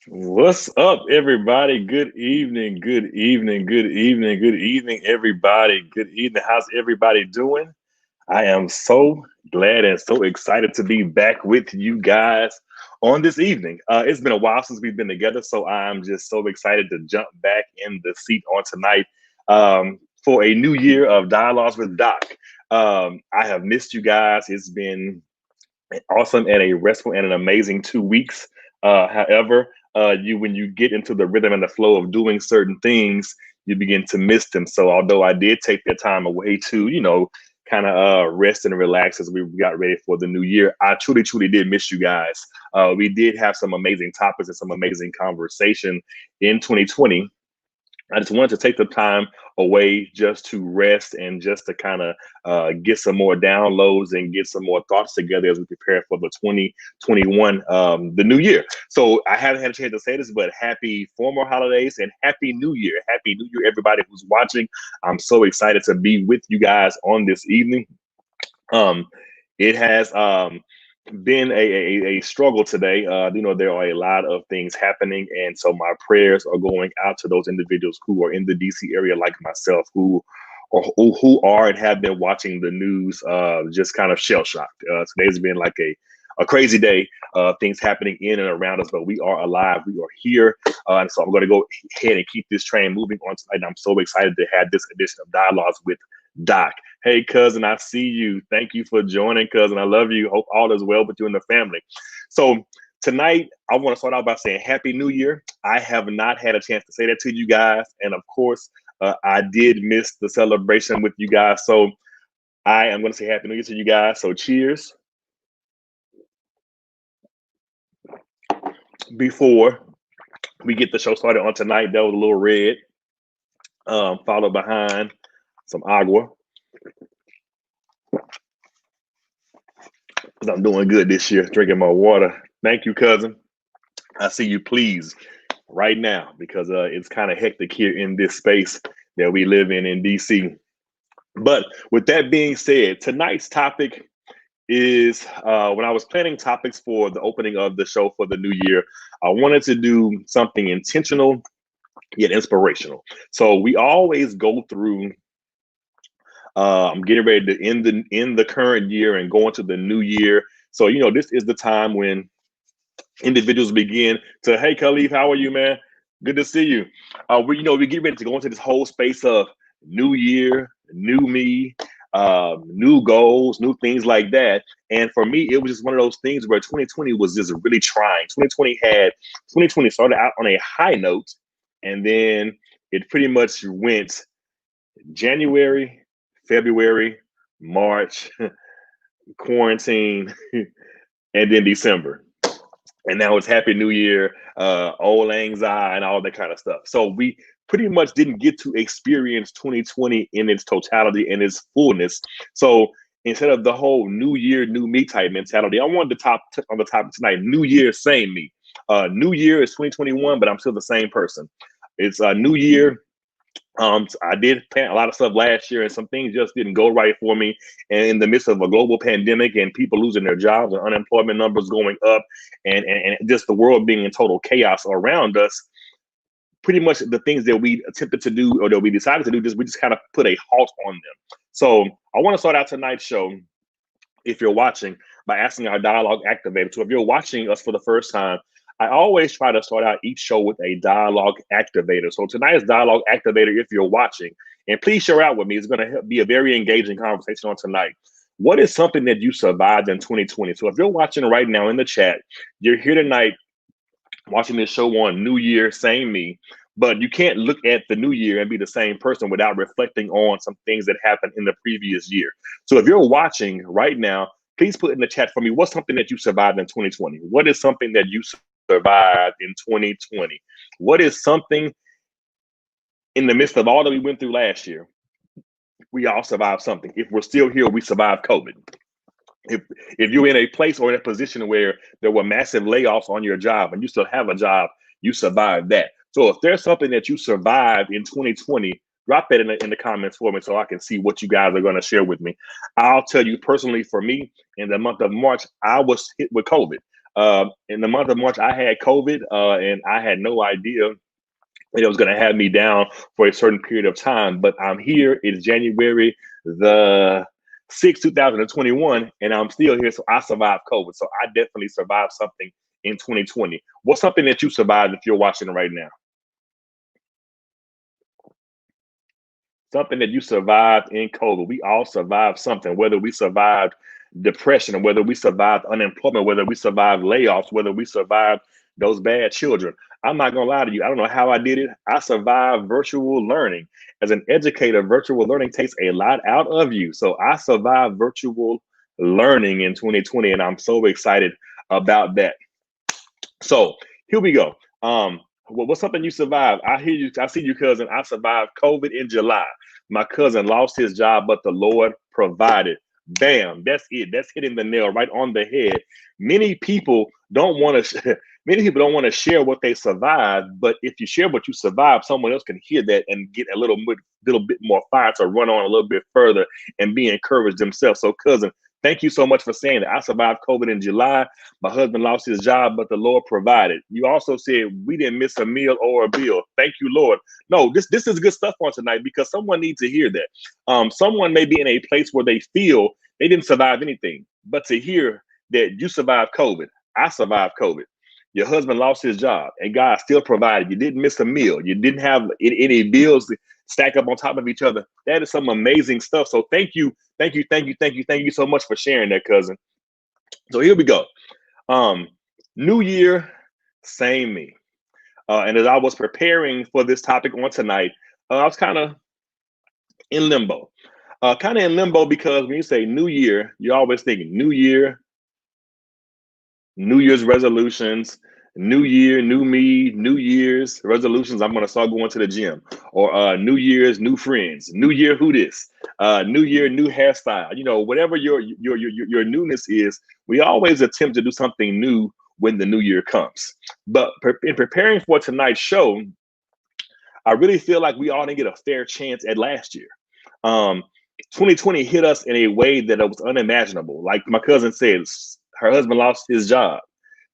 What's up, everybody? Good evening, good evening, good evening, good evening, everybody. Good evening. How's everybody doing? I am so glad and so excited to be back with you guys on this evening. It's been a while since we've been together, so I'm just so excited to jump back in the seat on tonight for a new year of Dialogues with Doc. I have missed you guys. It's been awesome and a restful and an amazing 2 weeks. However, you when you get into the rhythm and the flow of doing certain things, you begin to miss them. So although I did take the time away to, kind of rest and relax as we got ready for the new year, I truly, truly did miss you guys. We did have some amazing topics and some amazing conversation in 2020. I just wanted to take the time away just to rest and just to kind of get some more downloads and get some more thoughts together as we prepare for the 2021, the new year. So I haven't had a chance to say this, but happy former holidays and happy new year. Happy new year, everybody who's watching. I'm so excited to be with you guys on this evening. Um, it has been a struggle today. There are a lot of things happening, and so my prayers are going out to those individuals who are in the DC area, like myself, who are and have been watching the news, just kind of shell shocked. Today's been like a crazy day. Things happening in and around us, but we are alive. We are here, and so I'm going to go ahead and keep this train moving on tonight. I'm so excited to have this edition of Dialogues with Doc. Hey, cousin, I see you. Thank you for joining, cousin. I love you. Hope all is well with you and the family. So, tonight, I want to start out by saying Happy New Year. I have not had a chance to say that to you guys. And of course, I did miss the celebration with you guys. So, I am going to say Happy New Year to you guys. So, cheers. Before we get the show started on tonight, that was a little red, followed behind some agua, because I'm doing good this year, drinking my water. Thank you, cousin. I see you, please, right now, because it's kind of hectic here in this space that we live in DC. But with that being said, tonight's topic is when I was planning topics for the opening of the show for the new year, I wanted to do something intentional yet inspirational. So we always go through. I'm getting ready to end the current year and go into the new year. So this is the time when individuals begin to, hey, Khalif, how are you, man? Good to see you. We get ready to go into this whole space of new year, new me, new goals, new things like that. And for me, it was just one of those things where 2020 was just really trying. 2020 started out on a high note, and then it pretty much went January, February, March, quarantine, and then December. And now it's Happy New Year, old lang syne, and all that kind of stuff. So we pretty much didn't get to experience 2020 in its totality and its fullness. So instead of the whole New Year, new me type mentality, I wanted to on the topic tonight. New Year, same me. New Year is 2021, but I'm still the same person. It's a new year. I did plan a lot of stuff last year, and some things just didn't go right for me. And in the midst of a global pandemic and people losing their jobs and unemployment numbers going up, and just the world being in total chaos around us, pretty much the things that we attempted to do or that we decided to do, we just kind of put a halt on them. So I want to start out tonight's show, if you're watching, by asking our dialogue activator. So if you're watching us for the first time, I always try to start out each show with a dialogue activator. So tonight's dialogue activator, if you're watching, and please share out with me, it's going to be a very engaging conversation on tonight. What is something that you survived in 2020? So if you're watching right now in the chat, you're here tonight watching this show on New Year, same me. But you can't look at the new year and be the same person without reflecting on some things that happened in the previous year. So if you're watching right now, please put in the chat for me, what's something that you survived in 2020? What is something that you survived in 2020? What is something in the midst of all that we went through last year? We all survived something. If we're still here, we survived COVID. If if you're in a place or in a position where there were massive layoffs on your job and you still have a job, you survived that. So if there's something that you survived in 2020, drop that in the comments for me so I can see what you guys are going to share with me. I'll tell you personally, for me, in the month of March, I was hit with COVID. In the month of March, I had COVID, and I had no idea it was going to have me down for a certain period of time. But I'm here. It's January the 6th, 2021, and I'm still here. So I survived COVID. So I definitely survived something in 2020. What's something that you survived if you're watching right now? Something that you survived in COVID. We all survived something, whether we survived depression, whether we survived unemployment, whether we survived layoffs, whether we survived those bad children. I'm not gonna lie to you. I don't know how I did it. I survived virtual learning. As an educator, virtual learning takes a lot out of you. So I survived virtual learning in 2020, and I'm so excited about that. So here we go. What's something you survived? I hear you. I see you, cousin. I survived COVID in July. My cousin lost his job, but the Lord provided. Bam. That's it. That's hitting the nail right on the head. Many people don't want to. Many people don't want to share what they survived, but if you share what you survived, someone else can hear that and get a little bit more fire to run on a little bit further and be encouraged themselves. So, cousin, thank you so much for saying that. I survived COVID in July. My husband lost his job, but the Lord provided. You also said we didn't miss a meal or a bill. Thank you, Lord. No, this is good stuff on tonight because someone needs to hear that. Someone may be in a place where they feel they didn't survive anything, but to hear that you survived COVID, I survived COVID. Your husband lost his job, and God still provided. You didn't miss a meal. You didn't have any bills to stack up on top of each other. That is some amazing stuff. So thank you, thank you so much for sharing that, cousin. So here we go. New year, same me. And as I was preparing for this topic on tonight, I was kind of in limbo. Kind of in limbo because when you say new year, you're always thinking new year, New Year's resolutions, New Year, new me, New Year's resolutions. I'm gonna start going to the gym, or New Year's, new friends, New Year, who this, New Year, new hairstyle. You know, whatever your newness is, we always attempt to do something new when the new year comes. But in preparing for tonight's show, I really feel like we all didn't get a fair chance at last year. Um, 2020 hit us in a way that it was unimaginable. Like my cousin said, her husband lost his job.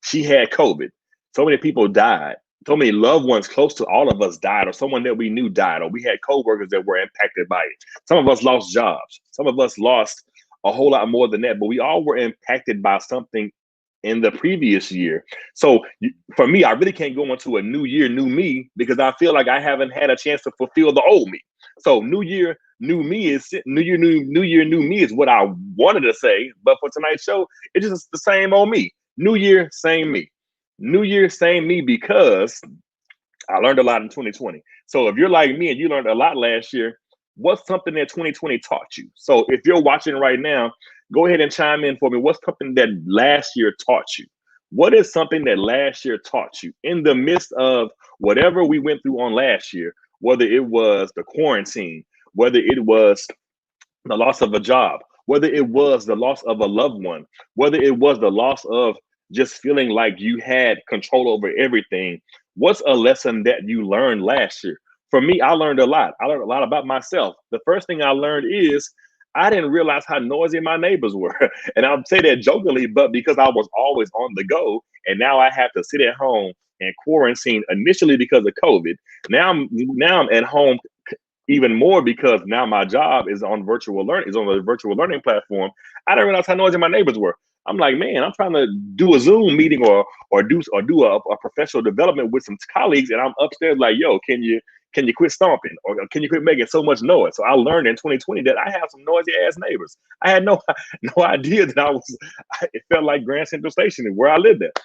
She had COVID. So many people died. So many loved ones close to all of us died, or someone that we knew died, or we had coworkers that were impacted by it. Some of us lost jobs. Some of us lost a whole lot more than that, but we all were impacted by something in the previous year. So for me, I really can't go into a new year, new me, because I feel like I haven't had a chance to fulfill the old me. So new year, new me is new year, new me is what I wanted to say. But for tonight's show, it's just the same old me. New year, same me. New year, same me, because I learned a lot in 2020. So if you're like me and you learned a lot last year, what's something that 2020 taught you? So if you're watching right now, go ahead and chime in for me. What's something that last year taught you? What is something that last year taught you in the midst of whatever we went through on last year, whether it was the quarantine, whether it was the loss of a job, whether it was the loss of a loved one, whether it was the loss of just feeling like you had control over everything. What's a lesson that you learned last year? For me, I learned a lot. I learned a lot about myself. The first thing I learned is I didn't realize how noisy my neighbors were. And I'll say that jokingly, but because I was always on the go, and now I have to sit at home and quarantine initially because of COVID. Now I'm at home even more because now my job is on virtual learning, is on the virtual learning platform. I didn't realize how noisy my neighbors were. I'm like, man, I'm trying to do a Zoom meeting or do a professional development with some colleagues, and I'm upstairs like, yo, can you quit stomping, or can you quit making so much noise? So I learned in 2020 that I have some noisy ass neighbors. I had no no idea that it felt like Grand Central Station where I lived at.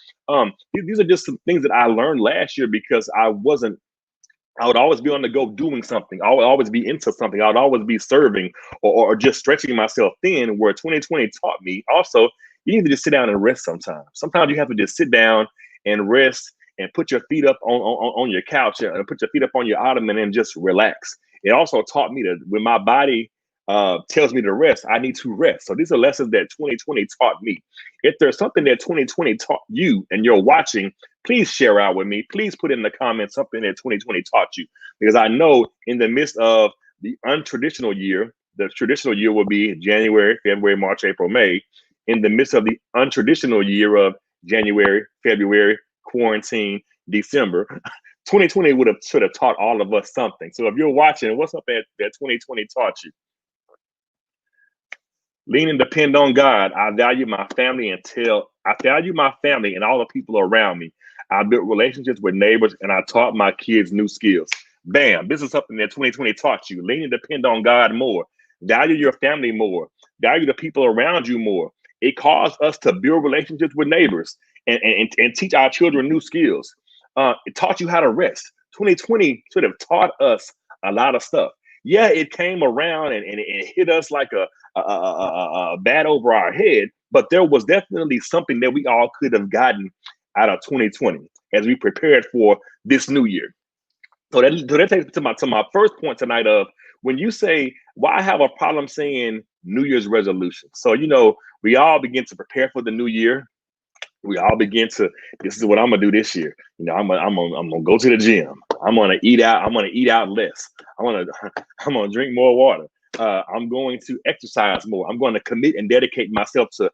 These are just some things that I learned last year because I would always be on the go doing something. I would always be into something. I would always be serving or just stretching myself thin. Where 2020 taught me also, you need to just sit down and rest sometimes. Sometimes you have to just sit down and rest and put your feet up on your couch and put your feet up on your ottoman and just relax. It also taught me that when my body tells me to rest, I need to rest. So these are lessons that 2020 taught me. If there's something that 2020 taught you and you're watching, please share out with me. Please put in the comments something that 2020 taught you. Because I know in the midst of the untraditional year, the traditional year will be January, February, March, April, May. In the midst of the untraditional year of January, February, quarantine, December. 2020 should have taught all of us something. So if you're watching, what's up that 2020 taught you? Lean and depend on God. I value my family and all the people around me. I built relationships with neighbors and I taught my kids new skills. Bam. This is something that 2020 taught you. Lean and depend on God more. Value your family more. Value the people around you more. It caused us to build relationships with neighbors and teach our children new skills. It taught you how to rest. 2020 should have taught us a lot of stuff. Yeah, it came around and it hit us like a bat over our head, but there was definitely something that we all could have gotten out of 2020 as we prepared for this new year. So that takes me to my first point tonight of when you say, why I have a problem saying New Year's resolution. So, we all begin to prepare for the new year. We all begin to, this is what I'm gonna do this year. I'm gonna go to the gym. I'm gonna eat out. I'm gonna eat out less. I'm gonna drink more water. I'm going to exercise more. I'm going to commit and dedicate myself to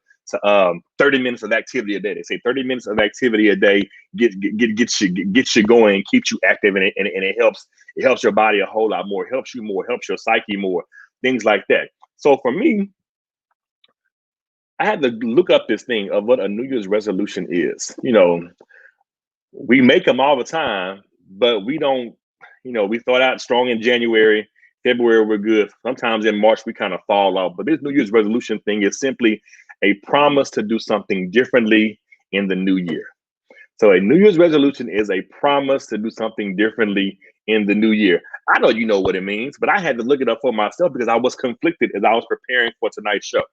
30 minutes of activity a day. They say 30 minutes of activity a day gets you going, keeps you active, and it helps your body a whole lot more. It helps you more, helps your psyche more, things like that. So for me, I had to look up this thing of what a New Year's resolution is. We make them all the time, but we don't, we thought out strong in January, February, we're good. Sometimes in March, we kind of fall off. But this New Year's resolution thing is simply a promise to do something differently in the new year. So a New Year's resolution is a promise to do something differently in the new year. I know you know what it means, but I had to look it up for myself because I was conflicted as I was preparing for tonight's show.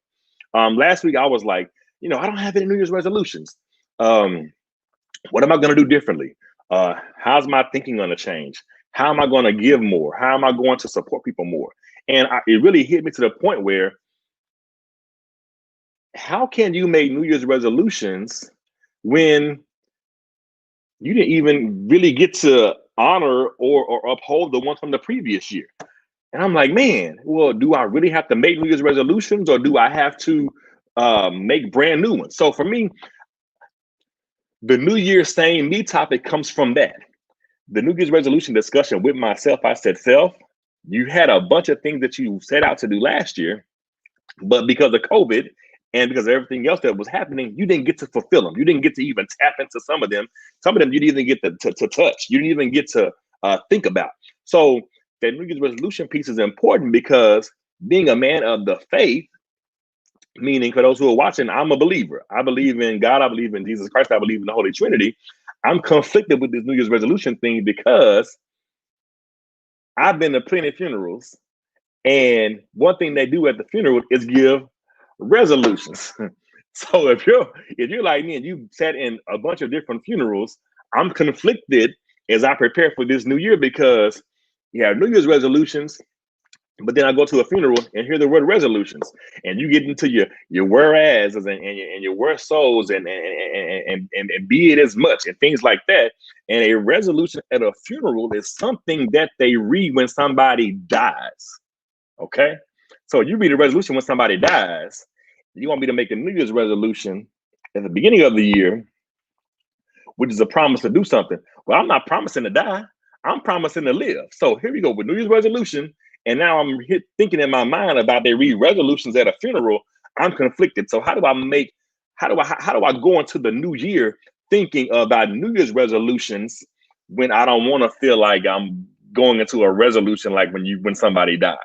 Last week, I was like, I don't have any New Year's resolutions. What am I going to do differently? How's my thinking going to change? How am I going to give more? How am I going to support people more? And it really hit me to the point where, how can you make New Year's resolutions when you didn't even really get to honor or uphold the ones from the previous year? And I'm like, man, well, do I really have to make New Year's resolutions, or do I have to make brand new ones? So for me, the New Year's Same Me topic comes from that. The New Year's resolution discussion with myself, I said, self, you had a bunch of things that you set out to do last year, but because of COVID and because of everything else that was happening, you didn't get to fulfill them. You didn't get to even tap into some of them. Some of them you didn't even get to touch. You didn't even get to think about. So that New Year's resolution piece is important because being a man of the faith, meaning for those who are watching, I'm a believer. I believe in God. I believe in Jesus Christ. I believe in the Holy Trinity. I'm conflicted with this New Year's resolution thing because I've been to plenty of funerals, and one thing they do at the funeral is give resolutions. So if you're like me and you sat in a bunch of different funerals, I'm conflicted as I prepare for this new year because you have New Year's resolutions, but then I go to a funeral and hear the word resolutions, and you get into your whereas and your where souls and be it as much and things like that. And a resolution at a funeral is something that they read when somebody dies. Okay, so you read a resolution when somebody dies. You want me to make a New Year's resolution at the beginning of the year, which is a promise to do something. Well, I'm not promising to die. I'm promising to live. So here we go with New Year's resolution. And now I'm thinking in my mind about they read resolutions at a funeral. I'm conflicted. So how do I go into the new year thinking about New Year's resolutions when I don't want to feel like I'm going into a resolution like when somebody dies?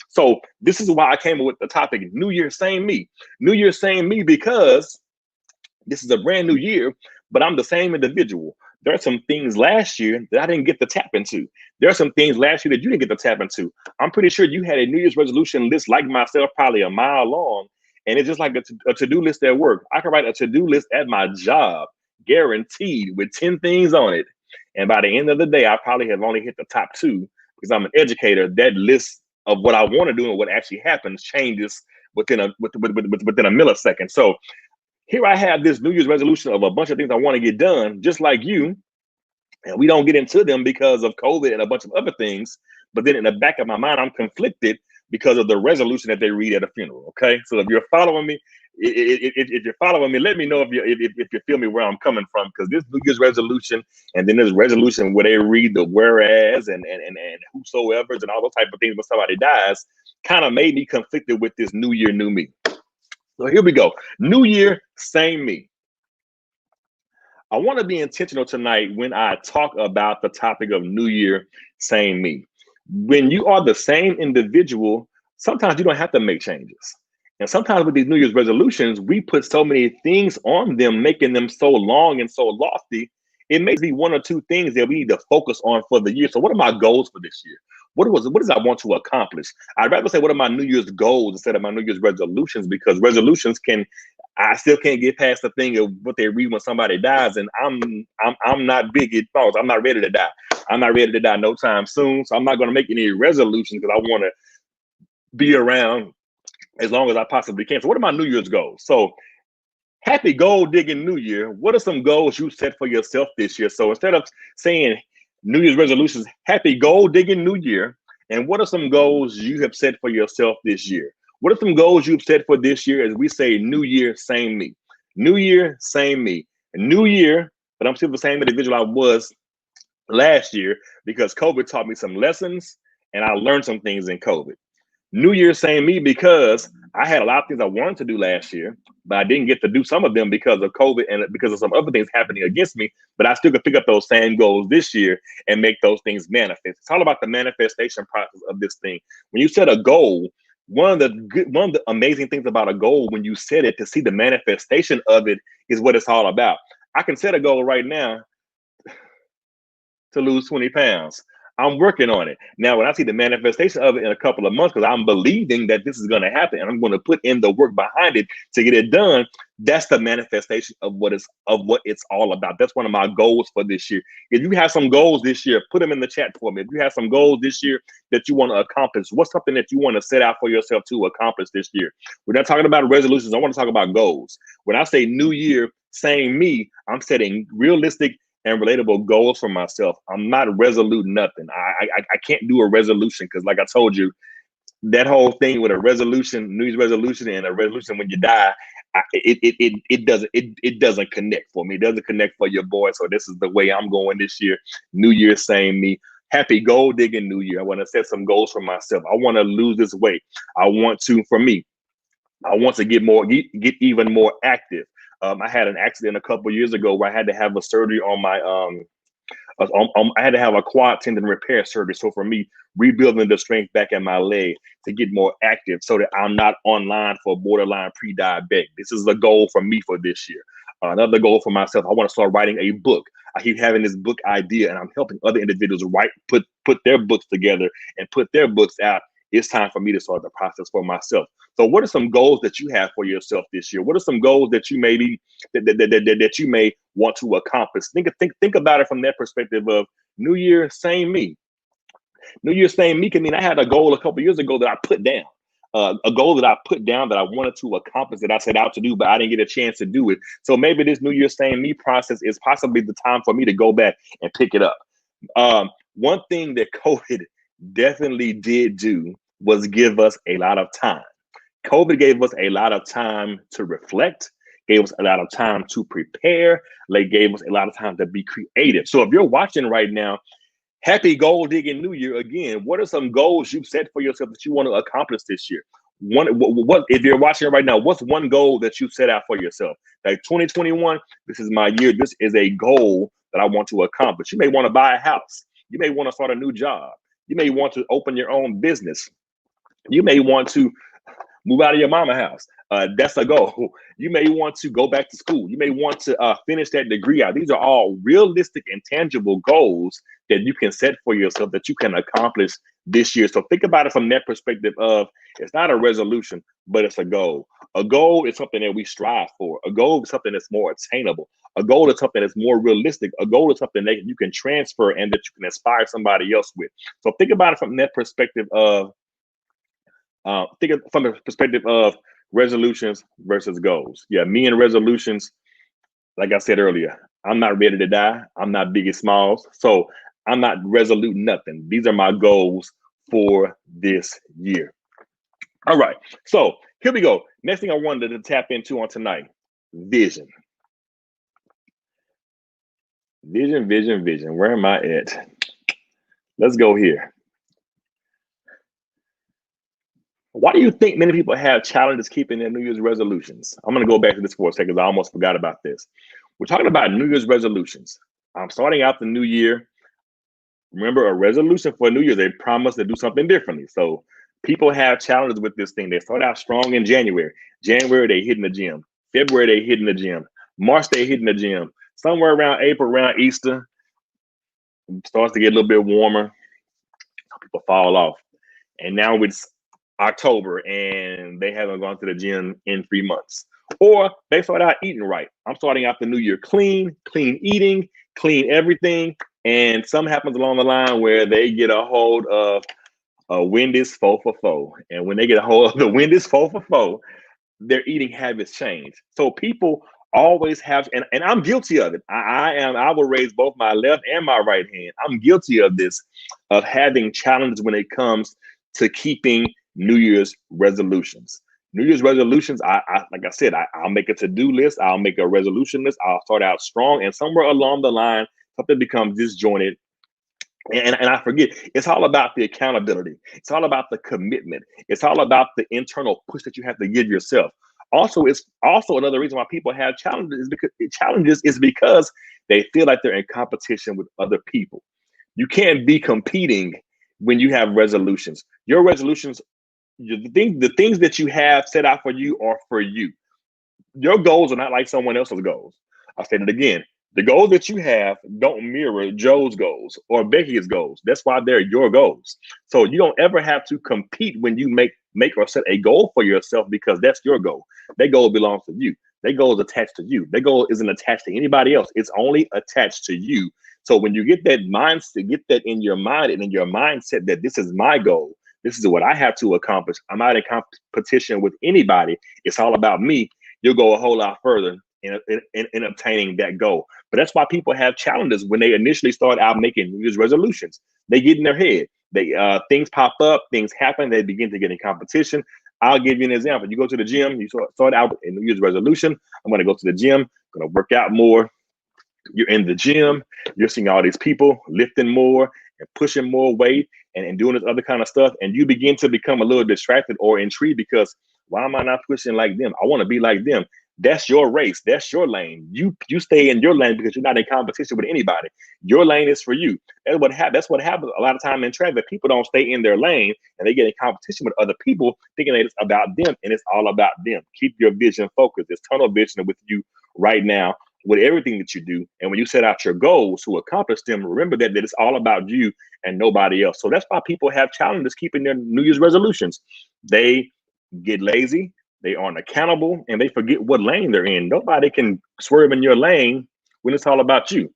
So this is why I came up with the topic New Year Same Me. New Year Same Me because this is a brand new year, but I'm the same individual. There are some things last year that I didn't get to tap into. There are some things last year that you didn't get to tap into. I'm pretty sure you had a New Year's resolution list like myself, probably a mile long, and it's just like a to-do list at work. I can write a to-do list at my job, guaranteed, with 10 things on it. And by the end of the day, I probably have only hit the top 2 because I'm an educator. That list of what I want to do and what actually happens changes within a millisecond. So here I have this New Year's resolution of a bunch of things I want to get done, just like you. And we don't get into them because of COVID and a bunch of other things. But then in the back of my mind, I'm conflicted because of the resolution that they read at a funeral. Okay. So if you're following me, if you're following me, let me know if you feel me where I'm coming from, because this New Year's resolution, and then there's resolution where they read the whereas and whosoever's and all those type of things when somebody dies, kind of made me conflicted with this New Year, new me. So here we go. New Year, same me. I want to be intentional tonight when I talk about the topic of New Year, same me. When you are the same individual, sometimes you don't have to make changes. And sometimes with these New Year's resolutions, we put so many things on them, making them so long and so lofty. It may be one or two things that we need to focus on for the year. So, what are my goals for this year? What does I want to accomplish? I'd rather say what are my New Year's goals instead of my New Year's resolutions, because resolutions can, I still can't get past the thing of what they read when somebody dies, and I'm not big at thoughts. I'm not ready to die. I'm not ready to die no time soon. So I'm not going to make any resolutions because I want to be around as long as I possibly can. So what are my New Year's goals? So happy goal digging New Year. What are some goals you set for yourself this year? So instead of saying New Year's resolutions, happy goal digging New Year. And what are some goals you have set for yourself this year? What are some goals you've set for this year? As we say, New Year, same me. New Year, same me. New Year, but I'm still the same individual I was last year, because COVID taught me some lessons and I learned some things in COVID. New Year, same me, because I had a lot of things I wanted to do last year, but I didn't get to do some of them because of COVID and because of some other things happening against me. But I still could pick up those same goals this year and make those things manifest. It's all about the manifestation process of this thing. When you set a goal, one of the amazing things about a goal, when you set it, to see the manifestation of it is what it's all about. I can set a goal right now to lose 20 pounds. I'm working on it. Now, when I see the manifestation of it in a couple of months, because I'm believing that this is going to happen and I'm going to put in the work behind it to get it done, that's the manifestation of what it's all about. That's one of my goals for this year. If you have some goals this year, put them in the chat for me. If you have some goals this year that you want to accomplish, what's something that you want to set out for yourself to accomplish this year? We're not talking about resolutions. I want to talk about goals. When I say New Year, same me, I'm setting realistic and relatable goals for myself. I'm not resolute nothing. I can't do a resolution because, like I told you, that whole thing with a resolution, New Year's resolution, and a resolution when you die, it doesn't connect for me. It doesn't connect for your boy. So this is the way I'm going this year. New Year, same me. Happy goal digging New Year. I want to set some goals for myself. I want to lose this weight. I want to, for me, I want to get even more active. I had an accident a couple years ago where I had to have a surgery on my I had to have a quad tendon repair surgery. So for me, rebuilding the strength back in my leg to get more active so that I'm not online for borderline pre-diabetic. This is the goal for me for this year. Another goal for myself, I want to start writing a book. I keep having this book idea and I'm helping other individuals put their books together and put their books out. It's time for me to start the process for myself. So what are some goals that you have for yourself this year? What are some goals that you that you may want to accomplish? Think about it from that perspective of New Year, same me. New Year, same me can mean I had a goal a couple years ago that I put down. A goal that I put down that I wanted to accomplish, that I set out to do, but I didn't get a chance to do it. So maybe this New Year, same me process is possibly the time for me to go back and pick it up. One thing that COVID definitely did do was give us a lot of time. COVID gave us a lot of time to reflect, gave us a lot of time to prepare, like gave us a lot of time to be creative. So if you're watching right now, happy goal digging New Year again. What are some goals you've set for yourself that you want to accomplish this year? What if you're watching right now, what's one goal that you set out for yourself? Like 2021, this is my year. This is a goal that I want to accomplish. You may want to buy a house. You may want to start a new job. You may want to open your own business. You may want to move out of your mama house. That's a goal. You may want to go back to school. You may want to finish that degree out. These are all realistic and tangible goals that you can set for yourself that you can accomplish this year. So think about it from that perspective of it's not a resolution, but it's a goal. A goal is something that we strive for. A goal is something that's more attainable. A goal is something that's more realistic. A goal is something that you can transfer and that you can inspire somebody else with. So think about it from that perspective of think of from the perspective of resolutions versus goals. Yeah, me and resolutions, like I said earlier, I'm not ready to die. I'm not Biggie Smalls. So I'm not resolute nothing. These are my goals for this year. All right. So Here we go. Next thing I wanted to tap into on tonight, vision. Vision, vision, vision. Where am I at? Let's go here. Why do you think many people have challenges keeping their New Year's resolutions? I'm going to go back to this for a second because I almost forgot about this. We're talking about New Year's resolutions. I'm starting out the new year. Remember, a resolution for a new year, they promise to do something differently. So people have challenges with this thing. They start out strong in January. January, they hit in the gym. February, they hit in the gym. March, they hit in the gym. Somewhere around April, around Easter, it starts to get a little bit warmer. People fall off. And now it's October and they haven't gone to the gym in 3 months. Or they start out eating right. I'm starting out the new year clean, clean eating, clean everything. And something happens along the line where they get a hold of a Wendy's 4 for 4. And when they get a hold of the Wendy's 4 for 4, their eating habits change. So people always have, and I'm guilty of it. I will raise both my left and my right hand. I'm guilty of this, of having challenges when it comes to keeping New Year's resolutions. New Year's resolutions, I like I said, I'll make a to-do list. I'll make a resolution list. I'll start out strong, and somewhere along the line, something becomes disjointed. And I forget, it's all about the accountability. It's all about the commitment. It's all about the internal push that you have to give yourself. Also, it's also another reason why people have challenges is because they feel like they're in competition with other people. You can't be competing when you have resolutions. Your resolutions, the things that you have set out for you are for you. Your goals are not like someone else's goals. I'll say it again. The goals that you have don't mirror Joe's goals or Becky's goals. That's why they're your goals. So you don't ever have to compete when you make or set a goal for yourself because that's your goal. That goal belongs to you. That goal is attached to you. That goal isn't attached to anybody else. It's only attached to you. So when you get that mindset, get that in your mind and in your mindset that this is my goal. This is what I have to accomplish. I'm not in competition with anybody. It's all about me. You'll go a whole lot further in obtaining that goal. But that's why people have challenges when they initially start out making New Year's resolutions. They get in their head. They things pop up, things happen. They begin to get in competition. I'll give you an example. You go to the gym. You start out with a New Year's resolution. I'm going to go to the gym. I'm going to work out more. You're in the gym. You're seeing all these people lifting more and pushing more weight and doing this other kind of stuff. And you begin to become a little distracted or intrigued because why am I not pushing like them? I want to be like them. That's your race. That's your lane. You stay in your lane because you're not in competition with anybody. Your lane is for you. That's what happens a lot of time in traffic. People don't stay in their lane and they get in competition with other people, thinking that it's about them and it's all about them. Keep your vision focused. It's tunnel vision with you right now with everything that you do. And when you set out your goals to accomplish them, remember that it's all about you and nobody else. So that's why people have challenges keeping their New Year's resolutions. They get lazy. They aren't accountable and they forget what lane they're in. Nobody can swerve in your lane when it's all about you.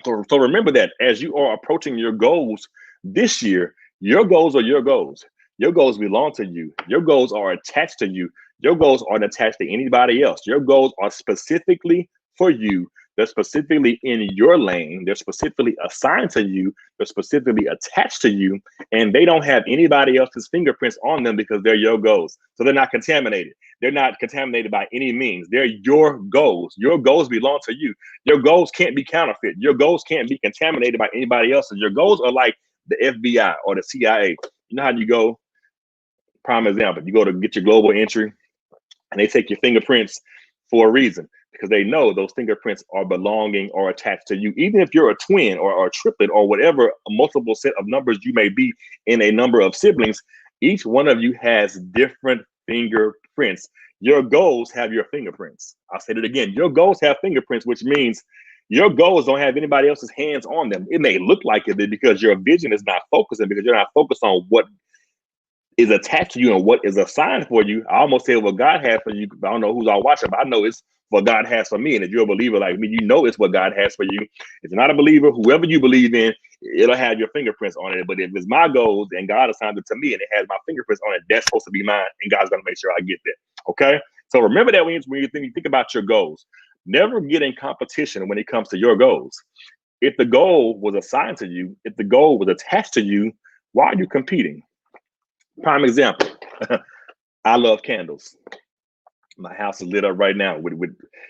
So remember that as you are approaching your goals this year, your goals are your goals. Your goals belong to you. Your goals are attached to you. Your goals aren't attached to anybody else. Your goals are specifically for you. They're specifically in your lane. They're specifically assigned to you. They're specifically attached to you. And they don't have anybody else's fingerprints on them because they're your goals. So they're not contaminated. They're not contaminated by any means. They're your goals. Your goals belong to you. Your goals can't be counterfeit. Your goals can't be contaminated by anybody else's. Your goals are like the FBI or the CIA. You know how you go, prime example, you go to get your global entry and they take your fingerprints for a reason because they know those fingerprints are belonging or attached to you. Even if you're a twin or a triplet or whatever, a multiple set of numbers you may be in a number of siblings, each one of you has different fingerprints. Your goals have your fingerprints. I'll say it again. Your goals have fingerprints, which means your goals don't have anybody else's hands on them. It may look like it because your vision is not focusing, because you're not focused on what is attached to you and what is assigned for you. I almost said what God has for you. I don't know who's all watching, but I know it's what God has for me. And if you're a believer like me, you know it's what God has for you. If you're not a believer, whoever you believe in, it'll have your fingerprints on it. But if it's my goals and God assigned it to me and it has my fingerprints on it, that's supposed to be mine. And God's going to make sure I get there. Okay? So remember that when you think about your goals, never get in competition when it comes to your goals. If the goal was assigned to you, if the goal was attached to you, why are you competing? Prime example. I love candles. My house is lit up right now with a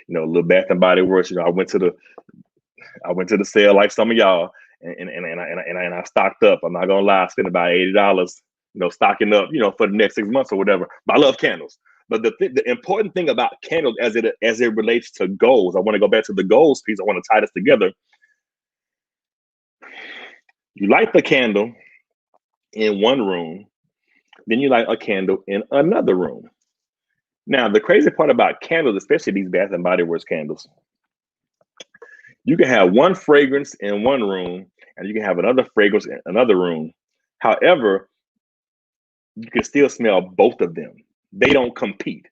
little Bath and Body Works. I went to the sale like some of y'all, and I stocked up. I'm not gonna lie, I spent about $80, stocking up, for the next 6 months or whatever. But I love candles. But the important thing about candles as it relates to goals, I want to go back to the goals piece. I want to tie this together. You light the candle in one room, then you light a candle in another room. Now, the crazy part about candles, especially these Bath and Body Works candles, you can have one fragrance in one room and you can have another fragrance in another room. However, you can still smell both of them. They don't compete.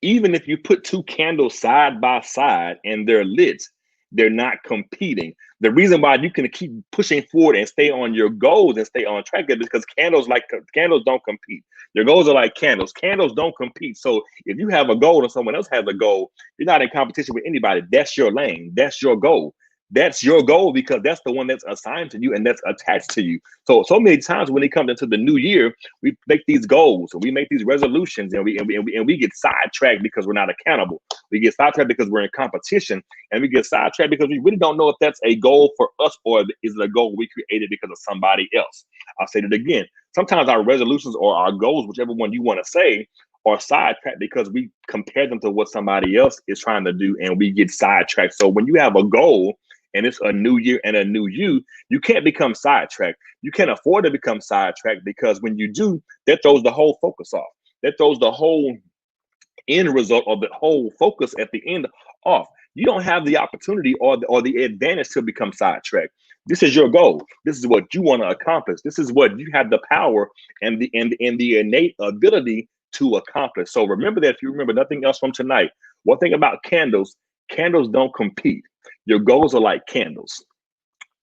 Even if you put two candles side by side and they're lit, they're not competing. The reason why you can keep pushing forward and stay on your goals and stay on track is because candles don't compete. Your goals are like candles. Candles don't compete. So if you have a goal and someone else has a goal, you're not in competition with anybody. That's your lane. That's your goal. That's your goal because that's the one that's assigned to you and that's attached to you. So many times when it comes into the new year, we make these goals and we make these resolutions and we get sidetracked because we're not accountable. We get sidetracked because we're in competition, and we get sidetracked because we really don't know if that's a goal for us or is it a goal we created because of somebody else. I'll say it again. Sometimes our resolutions or our goals, whichever one you want to say, are sidetracked because we compare them to what somebody else is trying to do and we get sidetracked. So when you have a goal and it's a new year and a new you can't become sidetracked. You can't afford to become sidetracked because when you do, that throws the whole focus off. That throws the whole end result or the whole focus at the end off. You don't have the opportunity or the advantage to become sidetracked. This is your goal. This is what you want to accomplish. This is what you have the power and the innate ability to accomplish. So remember that. If you remember nothing else from tonight, one thing about candles don't compete. Your goals are like candles.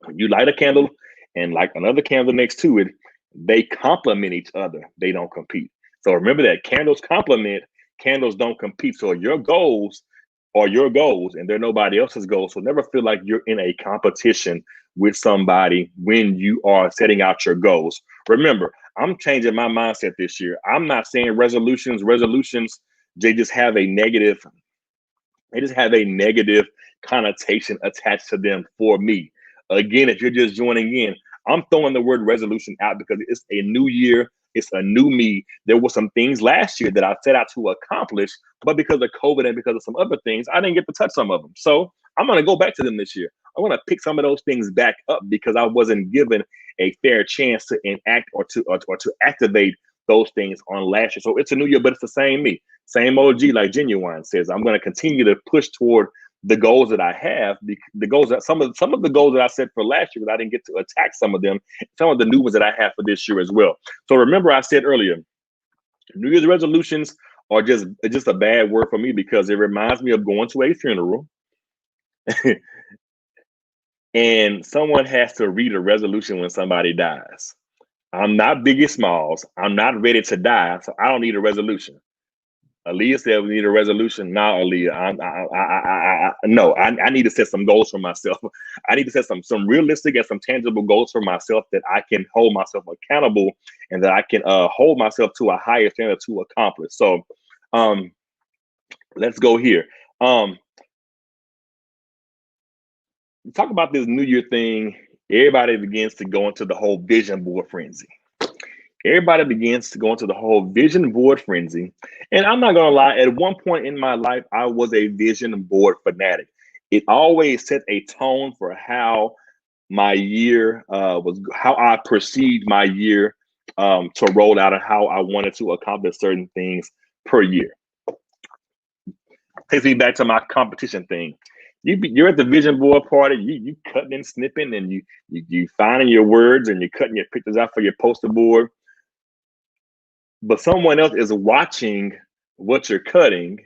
When you light a candle and like another candle next to it, they complement each other. They don't compete. So remember that candles complement, candles don't compete. So your goals are your goals and they're nobody else's goals. So never feel like you're in a competition with somebody when you are setting out your goals. Remember, I'm changing my mindset this year. I'm not saying resolutions, they just have a negative connotation attached to them for me. Again, if you're just joining in, I'm throwing the word resolution out because it's a new year. It's a new me. There were some things last year that I set out to accomplish, but because of COVID and because of some other things, I didn't get to touch some of them. So I'm going to go back to them this year. I want to pick some of those things back up because I wasn't given a fair chance to enact or to activate those things on last year. So it's a new year, but it's the same me. Same OG, like Genuine says. I'm going to continue to push toward the goals that I have, the goals that some of the goals that I set for last year, but I didn't get to attack some of them, some of the new ones that I have for this year as well. So remember, I said earlier, New Year's resolutions are just a bad word for me because it reminds me of going to a funeral and someone has to read a resolution when somebody dies. I'm not Biggie Smalls. I'm not ready to die, so I don't need a resolution. Aaliyah said we need a resolution. Now, Aaliyah, no, I need to set some goals for myself. I need to set some realistic and some tangible goals for myself that I can hold myself accountable and that I can hold myself to a higher standard to accomplish. So let's go here. Talk about this New Year thing. Everybody begins to go into the whole vision board frenzy. Everybody begins to go into the whole vision board frenzy. And I'm not going to lie, at one point in my life, I was a vision board fanatic. It always set a tone for how my year was, how I perceived my year to roll out and how I wanted to accomplish certain things per year. Takes me back to my competition thing. You're at the vision board party, you cutting and snipping and you finding your words and you're cutting your pictures out for your poster board. But someone else is watching what you're cutting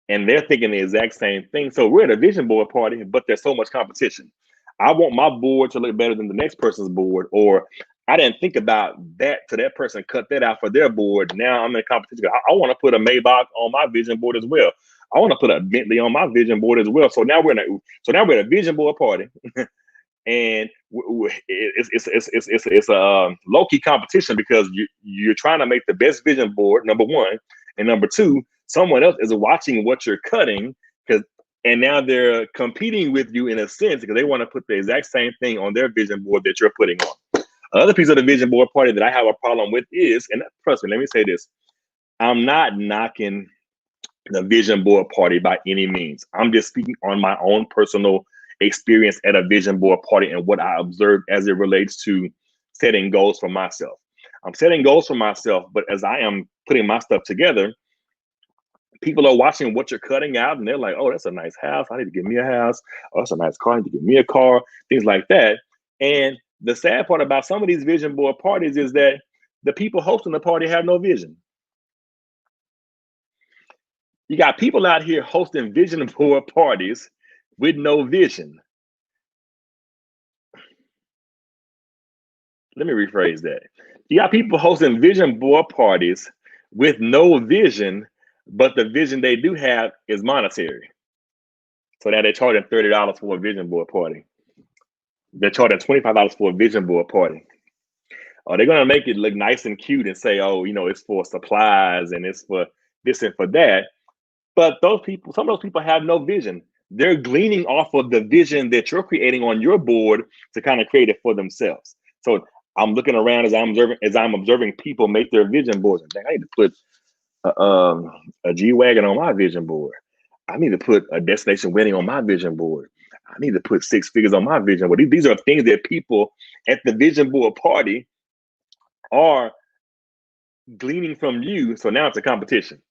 and they're thinking the exact same thing. So we're at a vision board party, but there's so much competition. I want my board to look better than the next person's board, or I didn't think about that to that person cut that out for their board. Now I'm in competition. I want to put a Maybach on my vision board as well. I want to put a Bentley on my vision board as well. So now we're at a vision board party. And it's a low key competition because you're trying to make the best vision board, number one, and number two, someone else is watching what you're cutting because and now they're competing with you in a sense because they want to put the exact same thing on their vision board that you're putting on. Another piece of the vision board party that I have a problem with is, and trust me, let me say this: I'm not knocking the vision board party by any means. I'm just speaking on my own personal experience at a vision board party and what I observed as it relates to setting goals for myself. I'm setting goals for myself, but as I am putting my stuff together, people are watching what you're cutting out and they're like, oh, that's a nice house. I need to get me a house. Oh, that's a nice car. I need to get me a car, things like that. And the sad part about some of these vision board parties is that the people hosting the party have no vision. You got people out here hosting vision board parties with no vision. Let me rephrase that. You got people hosting vision board parties with no vision, but the vision they do have is monetary. So now they're charging $30 for a vision board party. They're charging $25 for a vision board party. Or they're gonna make it look nice and cute and say, oh, it's for supplies and it's for this and for that. But those people, some of those people have no vision. They're gleaning off of the vision that you're creating on your board to kind of create it for themselves. So I'm looking around as I'm observing people make their vision boards. And I need to put a G-Wagon on my vision board. I need to put a destination wedding on my vision board. I need to put 6 figures on my vision board. These are things that people at the vision board party are gleaning from you. So now it's a competition.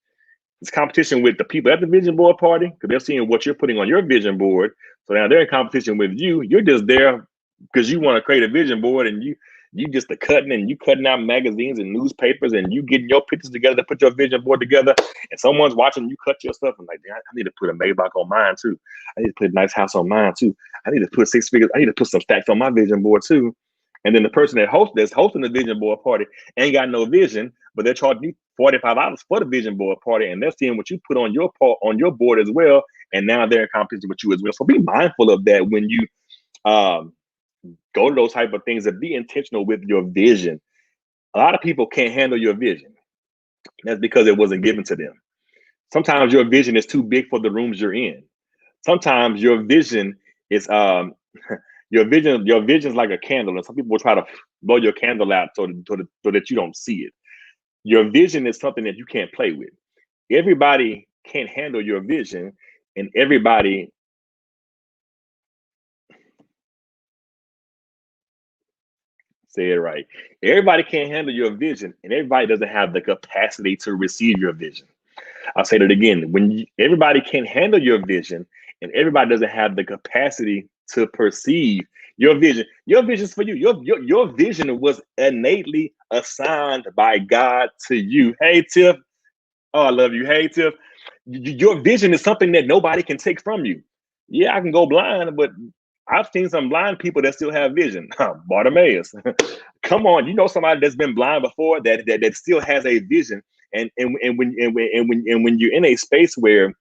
It's competition with the people at the vision board party because they're seeing what you're putting on your vision board. So now they're in competition with you. You're just there because you want to create a vision board and you just cutting out magazines and newspapers and you getting your pictures together to put your vision board together. And someone's watching you cut your stuff and like, I need to put a Maybach on mine too. I need to put a nice house on mine too. I need to put 6 figures. I need to put some stacks on my vision board too. And then the person that's hosting the vision board party ain't got no vision, but they're charging you $45 for the vision board party, and they're seeing what you put on your board as well, and now they're in competition with you as well. So be mindful of that when you go to those type of things and be intentional with your vision. A lot of people can't handle your vision. That's because it wasn't given to them. Sometimes your vision is too big for the rooms you're in. Sometimes your vision is your vision's like a candle, and some people will try to blow your candle out so that you don't see it. Your vision is something that you can't play with. Everybody can't handle your vision, and everybody say it right. Everybody can't handle your vision, and everybody doesn't have the capacity to receive your vision. I'll say that again. Everybody can't handle your vision, and everybody doesn't have the capacity to perceive your vision. Your vision's for you. Your vision was innately assigned by God to you. Hey, Tiff. Oh, I love you. Hey, Tiff. Your vision is something that nobody can take from you. Yeah, I can go blind, but I've seen some blind people that still have vision. Bartimaeus. Come on, you know somebody that's been blind before that still has a vision. And when you're in a space where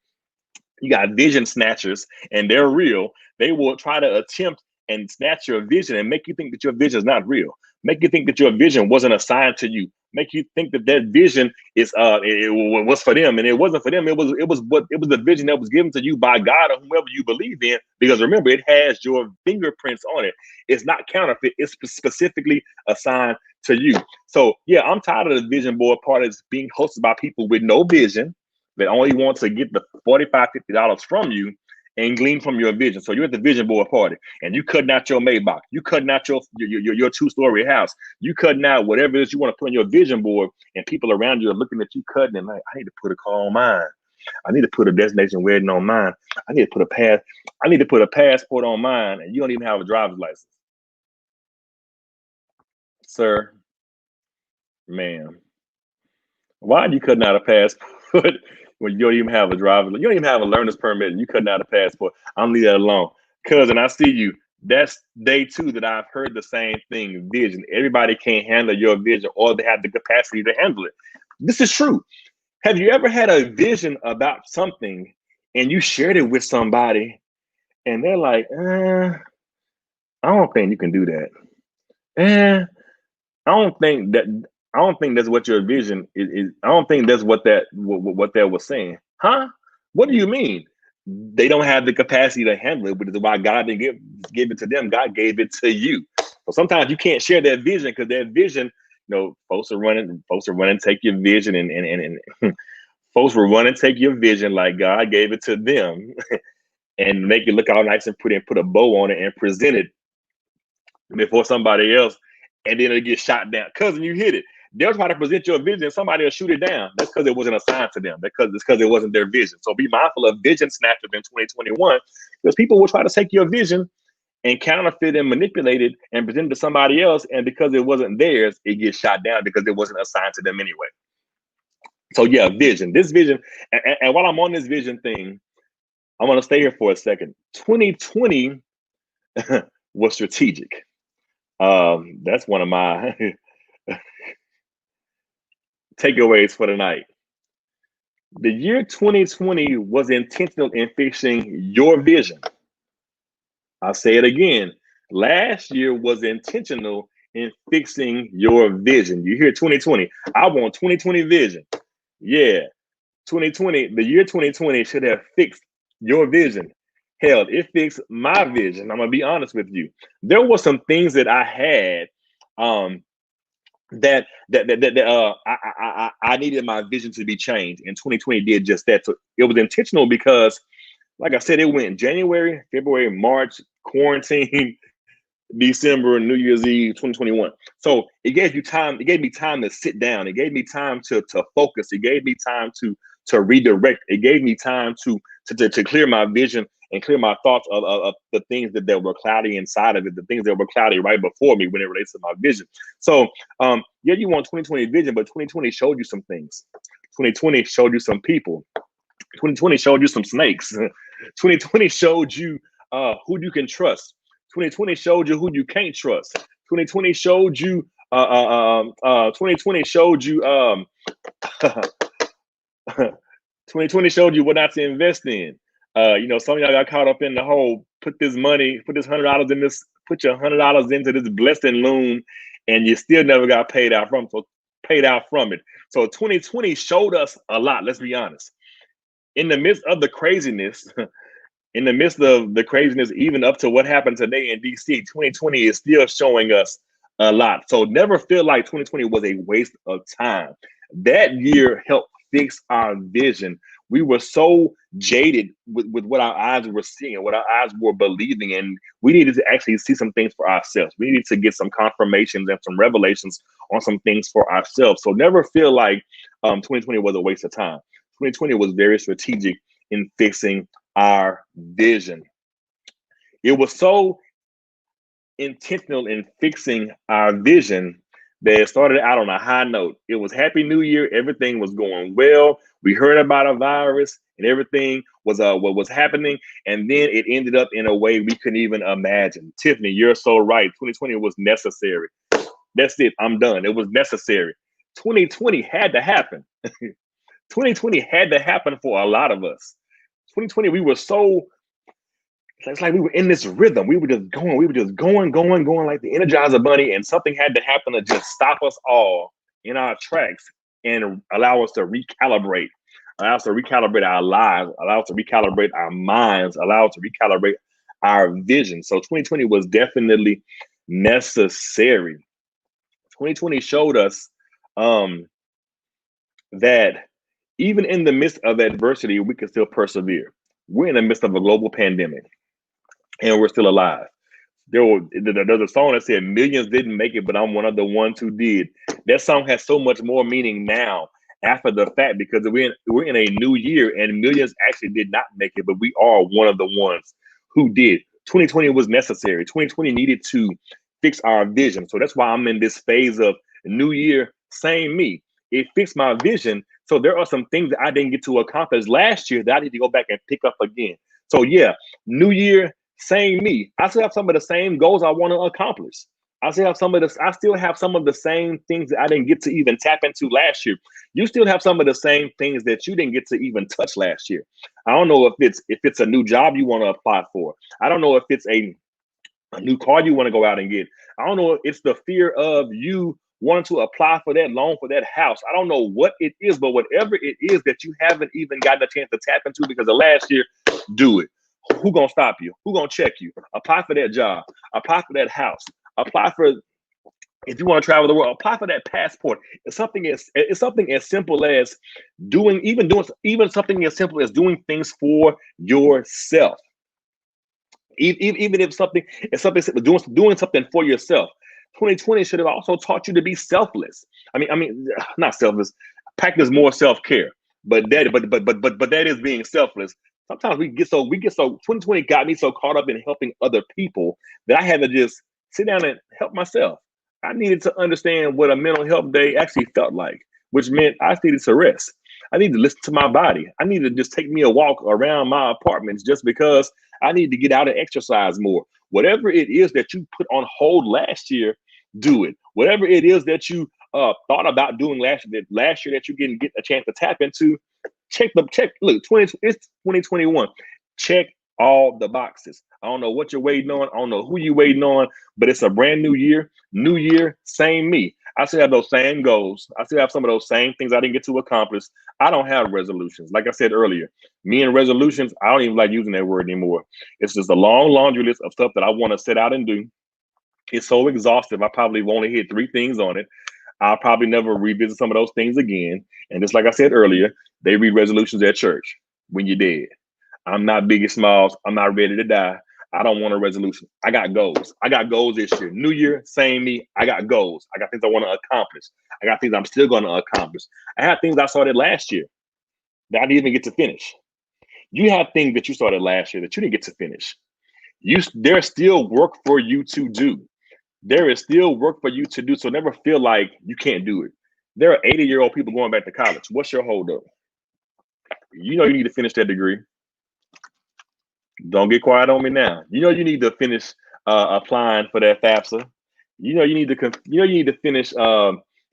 you got vision snatchers and they're real, they will try to attempt and snatch your vision and make you think that your vision is not real. Make you think that your vision wasn't assigned to you. Make you think that vision is it was for them, and it wasn't for them. It was the vision that was given to you by God or whomever you believe in. Because remember, it has your fingerprints on it. It's not counterfeit. It's specifically assigned to you. So yeah, I'm tired of the vision board parties being hosted by people with no vision that only want to get the $45, $50 from you and glean from your vision. So you're at the vision board party and you cutting out your Maybach, you cutting out your 2-story house, you cutting out whatever it is you want to put on your vision board, and people around you are looking at you cutting and like, I need to put a car on mine. I need to put a destination wedding on mine. I need to put a passport on mine, and you don't even have a driver's license. Sir, ma'am, why are you cutting out a passport when you don't even have a driver? You don't even have a learner's permit and you cutting out a passport. I'm leaving that alone. Cousin, I see you. That's day 2 that I've heard the same thing. Vision. Everybody can't handle your vision or they have the capacity to handle it. This is true. Have you ever had a vision about something and you shared it with somebody and they're like, I don't think you can do that. Eh, I don't think that. I don't think that's what your vision is. I don't think that's what that was saying. Huh? What do you mean? They don't have the capacity to handle it, which is why God didn't give it to them. God gave it to you. So sometimes you can't share that vision because that vision, folks are running, take your vision and folks will run and take your vision like God gave it to them and make it look all nice and pretty and put a bow on it and present it before somebody else, and then it gets shot down. Cousin, you hit it. They'll try to present your vision, somebody will shoot it down. That's because it wasn't assigned to them. It's because it wasn't their vision. So be mindful of vision snatchers in 2021, because people will try to take your vision and counterfeit and manipulate it and present it to somebody else. And because it wasn't theirs, it gets shot down because it wasn't assigned to them anyway. So yeah, vision. This vision, and while I'm on this vision thing, I want to stay here for a second. 2020 was strategic. That's one of my takeaways for the night. The year 2020 was intentional in fixing your vision. I'll say it again. Last year was intentional in fixing your vision. You hear 2020. I want 2020 vision. Yeah. 2020, the year 2020 should have fixed your vision. Hell, it fixed my vision. I'm gonna be honest with you. There were some things that I had I needed my vision to be changed, and 2020 did just that. So it was intentional because, like I said, it went January, February, March, quarantine, December, New Year's Eve, 2021. So it gave you time. It gave me time to sit down. It gave me time to focus. It gave me time to redirect. It gave me time to clear my vision and clear my thoughts of the things that were cloudy inside of it, the things that were cloudy right before me when it relates to my vision. So yeah, you want 2020 vision, but 2020 showed you some things. 2020 showed you some people. 2020 showed you some snakes. 2020 showed you who you can trust. 2020 showed you who you can't trust. 2020 showed you 2020 showed you 2020 showed you what not to invest in. Some of y'all got caught up in the whole put this $100 in this, put your $100 into this blessing loan, and you still never got paid out from it. So 2020 showed us a lot. Let's be honest. In the midst of the craziness, even up to what happened today in DC, 2020 is still showing us a lot. So never feel like 2020 was a waste of time. That year helped fix our vision. We were so jaded with what our eyes were seeing, what our eyes were believing, and we needed to actually see some things for ourselves. We needed to get some confirmations and some revelations on some things for ourselves. So never feel like 2020 was a waste of time. 2020 was very strategic in fixing our vision. It was so intentional in fixing our vision that it started out on a high note. It was Happy New Year. Everything was going well. We heard about a virus and everything was what was happening. And then it ended up in a way we couldn't even imagine. Tiffany, you're so right. 2020 was necessary. That's it. I'm done. It was necessary. 2020 had to happen. 2020 had to happen for a lot of us. 2020, we were so, it's like we were in this rhythm. We were just going like the Energizer Bunny, and something had to happen to just stop us all in our tracks and allow us to recalibrate, our lives, allow us to recalibrate our minds, allow us to recalibrate our vision. So 2020 was definitely necessary. 2020 showed us that even in the midst of adversity, we can still persevere. We're in the midst of a global pandemic, and we're still alive. There's a song that said millions didn't make it, but I'm one of the ones who did. That song has so much more meaning now after the fact, because we're in a new year and millions actually did not make it, but we are one of the ones who did. 2020 was necessary. 2020 needed to fix our vision. So that's why I'm in this phase of new year, same me. It fixed my vision. So there are some things that I didn't get to accomplish last year that I need to go back and pick up again. So yeah, new year, same me. I still have some of the same goals I want to accomplish. I still have some of the same things that I didn't get to even tap into last year. You still have some of the same things that you didn't get to even touch last year. I don't know if it's a new job you want to apply for. I don't know if it's a a new car you want to go out and get. I don't know. It's the fear of you wanting to apply for that loan for that house. I don't know what it is, but whatever it is that you haven't even gotten a chance to tap into because of last year, do it. Who gonna stop you? Who gonna check you? Apply for that job. Apply for that house. Apply for, if you want to travel the world, apply for that passport. It's something as simple as doing something as simple as doing things for yourself. Even if something it's something simple, doing something for yourself. 2020 should have also taught you to be selfless. I mean, not selfless. Practice more self care. But that is being selfless. Sometimes we get so 2020 got me so caught up in helping other people that I had to just sit down and help myself. I needed to understand what a mental health day actually felt like, which meant I needed to rest. I need to listen to my body. I need to just take me a walk around my apartments just because I need to get out and exercise more. Whatever it is that you put on hold last year, do it. Whatever it is that you thought about doing last year that you didn't get a chance to tap into, check. Look, it's 2021. Check all the boxes. I don't know what you're waiting on. I don't know who you're waiting on, but it's a brand new year, same me. I still have those same goals. I still have some of those same things I didn't get to accomplish. I don't have resolutions. Like I said earlier, me and resolutions, I don't even like using that word anymore. It's just a long laundry list of stuff that I want to set out and do. It's so exhaustive. I probably only hit three things on it. I'll probably never revisit some of those things again. And just like I said earlier, they read resolutions at church when you're dead. I'm not Biggie Smalls. I'm not ready to die. I don't want a resolution. I got goals. I got goals this year. New year, same me. I got goals. I got things I want to accomplish. I got things I'm still going to accomplish. I have things I started last year that I didn't even get to finish. You have things that you started last year that you didn't get to finish. There's still work for you to do. There is still work for you to do. So never feel like you can't do it. There are 80-year-old people going back to college. What's your holdup? You know you need to finish that degree. Don't get quiet on me now. You know you need to finish applying for that FAFSA. You know you need to finish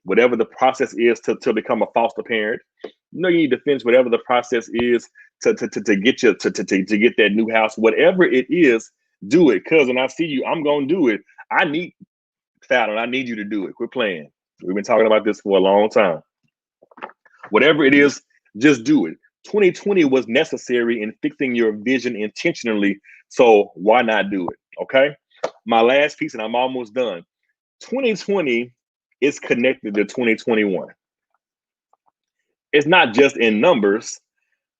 whatever the process is to become a foster parent. You know you need to finish whatever the process is to get you to get that new house. Whatever it is, do it. Cousin, I see you. I'm gonna do it. I need Fallon. I need you to do it. Quit playing. We've been talking about this for a long time. Whatever it is, just do it. 2020 was necessary in fixing your vision intentionally. So why not do it? Okay. My last piece, and I'm almost done. 2020 is connected to 2021. It's not just in numbers,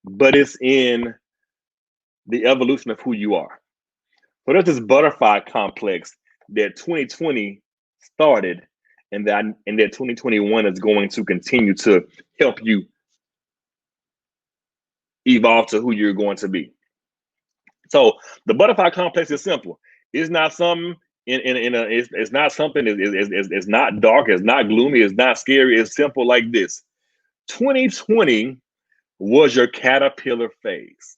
but it's in the evolution of who you are. So there's this butterfly complex that 2020 started, and that 2021 is going to continue to help you evolve to who you're going to be. So the butterfly complex is simple. It's not something it's not something. It's not dark. It's not gloomy. It's not scary. It's simple like this. 2020 was your caterpillar phase.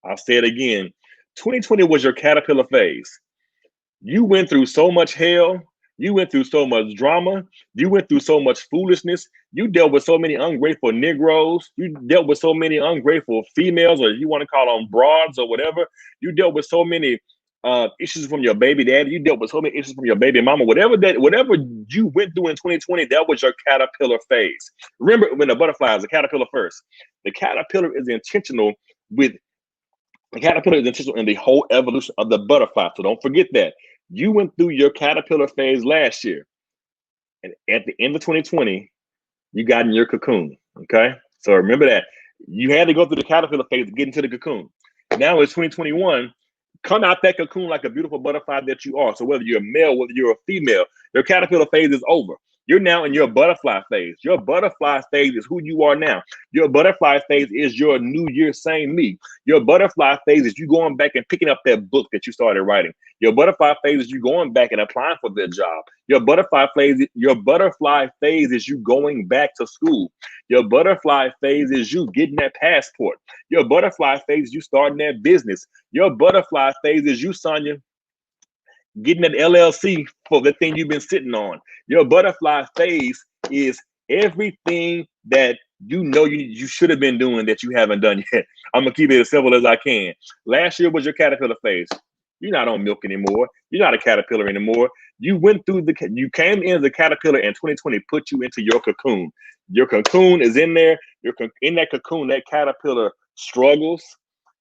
I'll say it again. 2020 was your caterpillar phase. You went through so much hell. You went through so much drama. You went through so much foolishness. You dealt with so many ungrateful Negroes. You dealt with so many ungrateful females, or you want to call them broads or whatever. You dealt with so many issues from your baby daddy. You dealt with so many issues from your baby mama. Whatever you went through in 2020, that was your caterpillar phase. Remember, when the butterfly is a caterpillar first, the caterpillar is intentional with the caterpillar is intentional in the whole evolution of the butterfly. So don't forget that. You went through your caterpillar phase last year. And at the end of 2020, you got in your cocoon. Okay. So remember that. You had to go through the caterpillar phase to get into the cocoon. Now it's 2021. Come out that cocoon like a beautiful butterfly that you are. So whether you're a male, whether you're a female, your caterpillar phase is over. You're now in your butterfly phase. Your butterfly phase is who you are now. Your butterfly phase is your new year, same me. Your butterfly phase is you going back and picking up that book that you started writing. Your butterfly phase is you going back and applying for that job. Your butterfly phase is you going back to school. Your butterfly phase is you getting that passport. Your butterfly phase is you starting that business. Your butterfly phase is you, Sonia, getting that LLC for the thing you've been sitting on. Your butterfly phase is everything that you should have been doing that you haven't done yet. I'm gonna keep it as simple as I can. Last year was your caterpillar phase. You're not on milk anymore. You're not a caterpillar anymore. You went through you came in as a caterpillar, and 2020 put you into your cocoon. Your cocoon is in there. In that cocoon, that caterpillar struggles.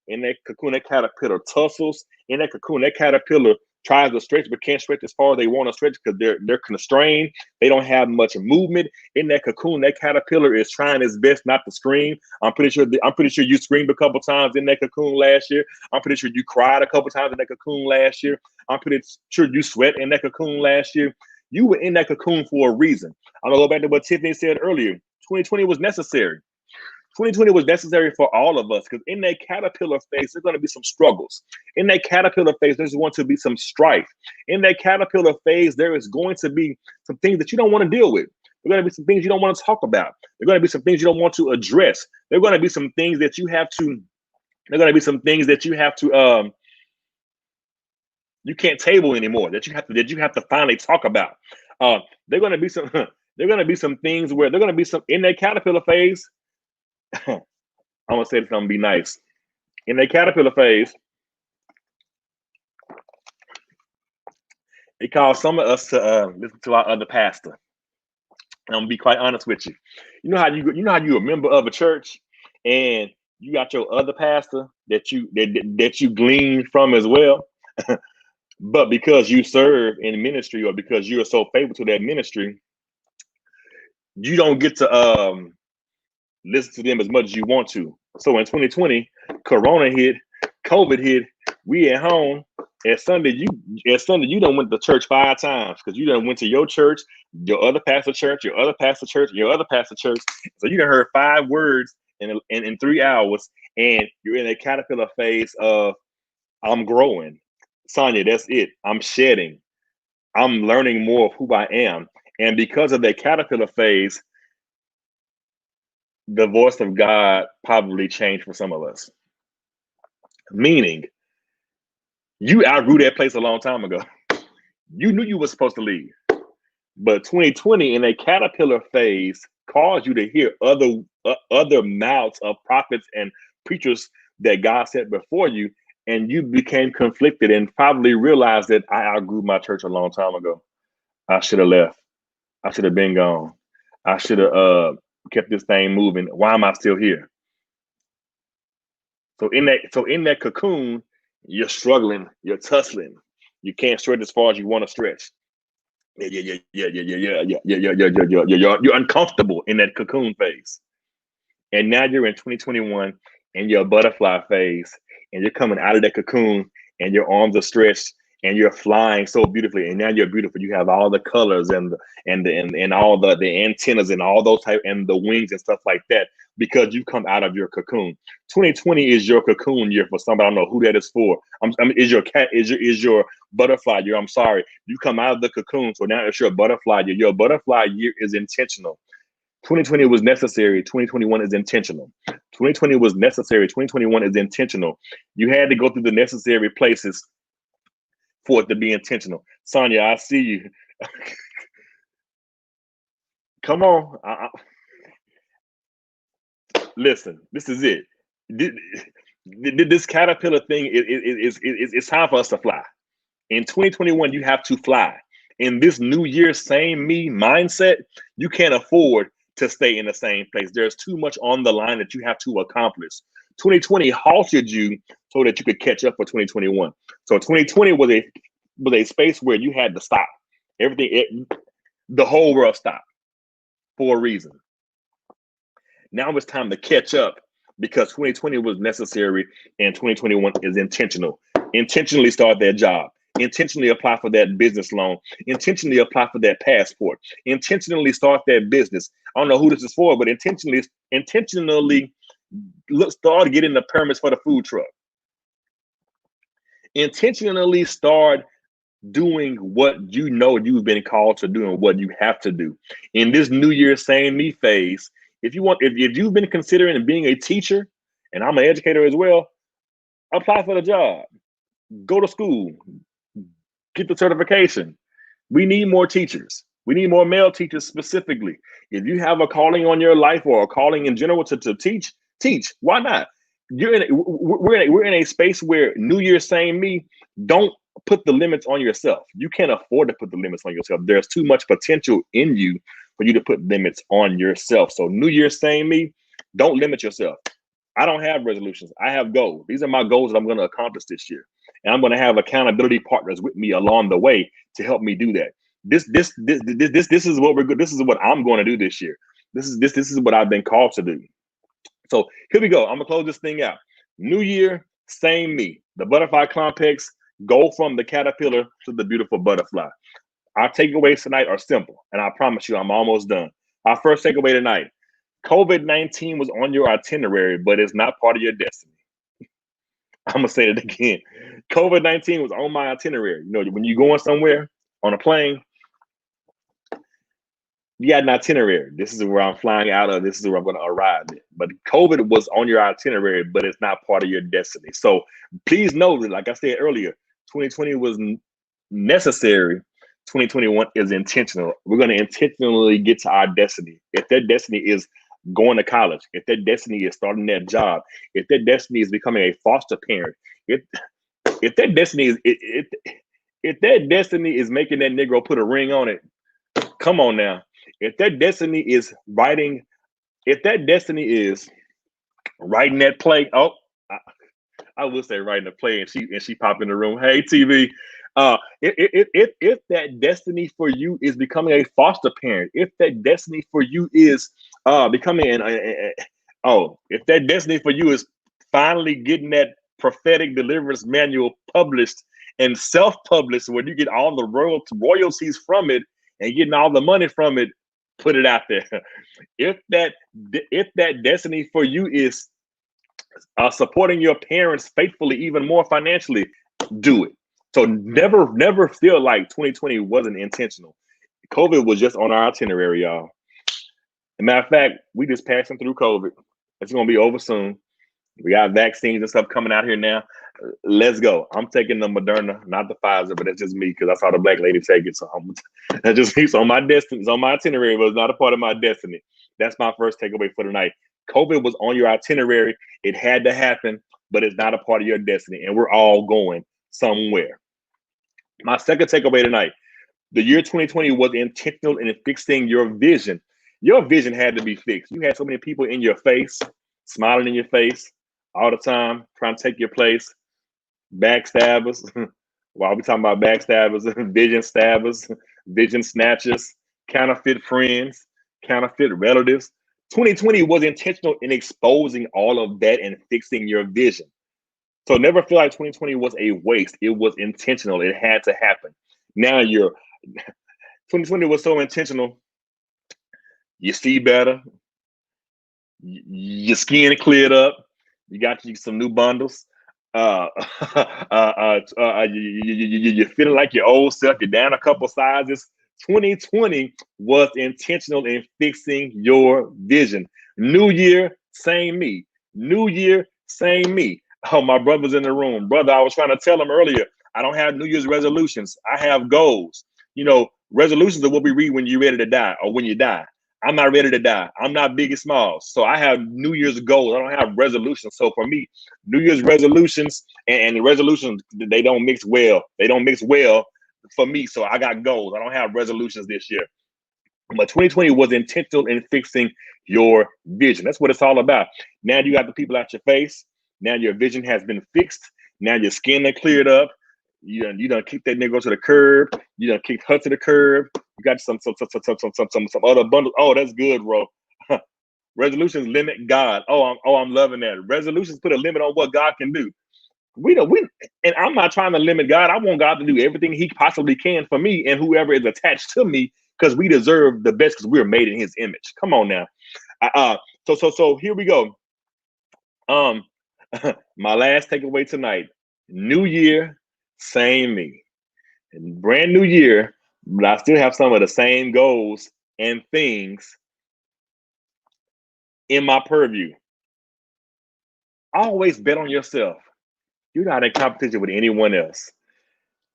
In that cocoon, that caterpillar tussles. In that cocoon, that caterpillar tries to stretch but can't stretch as far as they want to stretch because they're constrained. They don't have much movement. In that cocoon, that caterpillar is trying its best not to scream. I'm pretty sure you screamed a couple times in that cocoon last year. I'm pretty sure you cried a couple times in that cocoon last year. I'm pretty sure you sweat in that cocoon last year. You were in that cocoon for a reason. I'm gonna go back to what Tiffany said earlier. 2020 was necessary. 2020 was necessary for all of us because in that caterpillar phase, there's going to be some struggles. In that caterpillar phase, there's going to be some strife. In that caterpillar phase, there is going to be some things that you don't want to deal with. There are going to be some things you don't want to talk about. There are going to be some things you don't want to address. There are going to be some things that you have to. There are going to be some things that you have to. You can't table anymore. That you have to finally talk about. There are going to be some. There are going to be some things where they're going to be some in that caterpillar phase. I'm gonna say this. I'm gonna be nice. In that caterpillar phase, it caused some of us to listen to our other pastor. I'm gonna be quite honest with you. You know how you're a member of a church, and you got your other pastor that you glean from as well. But because you serve in ministry, or because you are so faithful to that ministry, you don't get to listen to them as much as you want to. So in 2020, Corona hit, COVID hit, we at home. At Sunday, you done went to church 5 times because you done went to your church, your other pastor church, your other pastor church, your other pastor church. So you done heard 5 words in 3 hours, and you're in a caterpillar phase of I'm growing. Sonia, that's it. I'm shedding. I'm learning more of who I am. And because of that caterpillar phase, the voice of God probably changed for some of us. Meaning, you outgrew that place a long time ago. You knew you were supposed to leave. But 2020 in a caterpillar phase caused you to hear other mouths of prophets and preachers that God set before you, and you became conflicted and probably realized that I outgrew my church a long time ago. I should have left. I should have been gone. I should have kept this thing moving. Why am I still here? So in that cocoon, you're struggling, you're tussling. You can't stretch as far as you want to stretch. You're uncomfortable in that cocoon phase. And now you're in 2021 and you're a butterfly phase, and you're coming out of that cocoon and your arms are stretched and you're flying so beautifully. And now you're beautiful. You have all the colors and all the antennas and all those type and the wings and stuff like that because you come out of your cocoon. 2020 is your cocoon year for somebody. I don't know who that is for. Is your butterfly year. I'm sorry. You come out of the cocoon. So now it's your butterfly year. Your butterfly year is intentional. 2020 was necessary. 2021 is intentional. 2020 was necessary. 2021 is intentional. You had to go through the necessary places for it to be intentional. Sonia, I see you. Come on. Listen, this is it. This caterpillar thing it's time for us to fly. In 2021, you have to fly. In this new year, same me mindset, you can't afford to stay in the same place. There's too much on the line that you have to accomplish. 2020 halted you so that you could catch up for 2021. So 2020 was a space where you had to stop. The whole world stopped for a reason. Now it's time to catch up because 2020 was necessary and 2021 is intentional. Intentionally start that job. Intentionally apply for that business loan. Intentionally apply for that passport. Intentionally start that business. I don't know who this is for, but intentionally start getting the permits for the food truck. Intentionally start doing what you know you've been called to do and what you have to do. In this New Year same me phase, if you've been considering being a teacher, and I'm an educator as well, apply for the job. Go to school. Get the certification. We need more teachers. We need more male teachers specifically. If you have a calling on your life or a calling in general to teach, teach. Why not? we're in a space where New Year, same me. Don't put the limits on yourself. You can't afford to put the limits on yourself. There's too much potential in you for you to put limits on yourself. So New Year, same me. Don't limit yourself. I don't have resolutions. I have goals. These are my goals that I'm going to accomplish this year, and I'm going to have accountability partners with me along the way to help me do that. This is what we're good. This is what I'm going to do this year. This is what I've been called to do. So here we go. I'm gonna close this thing out. New year, same me. The butterfly complex, go from the caterpillar to the beautiful butterfly. Our takeaways tonight are simple, and I promise you I'm almost done. Our first takeaway tonight: COVID-19 was on your itinerary, but it's not part of your destiny. I'm gonna say it again. COVID-19 was on my itinerary. You know, when you're going somewhere on a plane, you got an itinerary. This is where I'm flying out of. This is where I'm going to arrive at. But COVID was on your itinerary, but it's not part of your destiny. So please know that, like I said earlier, 2020 was necessary. 2021 is intentional. We're going to intentionally get to our destiny. If that destiny is going to college, if that destiny is starting that job, if that destiny is becoming a foster parent, if that destiny is if that destiny is making that Negro put a ring on it, come on now. If that destiny is writing, if that destiny is writing that play, I would say writing the play, and she popped in the room. Hey, TV. If that destiny for you is becoming a foster parent, if that destiny for you is becoming if that destiny for you is finally getting that prophetic deliverance manual published and self-published, where you get all the royalties from it and getting all the money from it, put it out there. If that destiny for you is supporting your parents faithfully, even more financially, do it. So never feel like 2020 wasn't intentional. COVID was just on our itinerary, y'all. As a matter of fact, we just passing through COVID. It's gonna be over soon. We got vaccines and stuff coming out here now. Let's go. I'm taking the Moderna, not the Pfizer, but that's just me because I saw the black lady take it. So that's just me. So on my destiny, it's on my itinerary, but it's not a part of my destiny. That's my first takeaway for tonight. COVID was on your itinerary. It had to happen, but it's not a part of your destiny. And we're all going somewhere. My second takeaway tonight: the year 2020 was intentional in fixing your vision. Your vision had to be fixed. You had so many people in your face, smiling in your face all the time, trying to take your place. Backstabbers. While we talking about backstabbers, vision stabbers, vision snatchers, counterfeit friends, counterfeit relatives. 2020 was intentional in exposing all of that and fixing your vision. So never feel like 2020 was a waste. It was intentional. It had to happen. Now 2020 was so intentional. You see better. Your skin cleared up. You got you some new bundles. You're feeling like your old self. You're down a couple sizes. 2020 was intentional in fixing your vision. New year, same me. New year, same me. Oh, my brother's in the room. Brother, I was trying to tell him earlier, I don't have New Year's resolutions. I have goals. You know, resolutions are what we read when you're ready to die or when you die. I'm not ready to die. I'm not Biggie Smalls. So I have New Year's goals. I don't have resolutions. So for me, New Year's resolutions and the resolutions, they don't mix well. They don't mix well for me. So I got goals. I don't have resolutions this year. But 2020 was intentional in fixing your vision. That's what it's all about. Now you got the people out your face. Now your vision has been fixed. Now your skin done cleared up. You done kicked that nigga to the curb. You done kicked her to the curb. You got some other bundles. Oh, that's good, bro. Resolutions limit God. I'm loving that. Resolutions put a limit on what God can do. And I'm not trying to limit God. I want God to do everything He possibly can for me and whoever is attached to me, because we deserve the best because we're made in His image. Come on now. So here we go. My last takeaway tonight: New year, same me. And brand new year, but I still have some of the same goals and things in my purview. Always bet on yourself. You're not in competition with anyone else.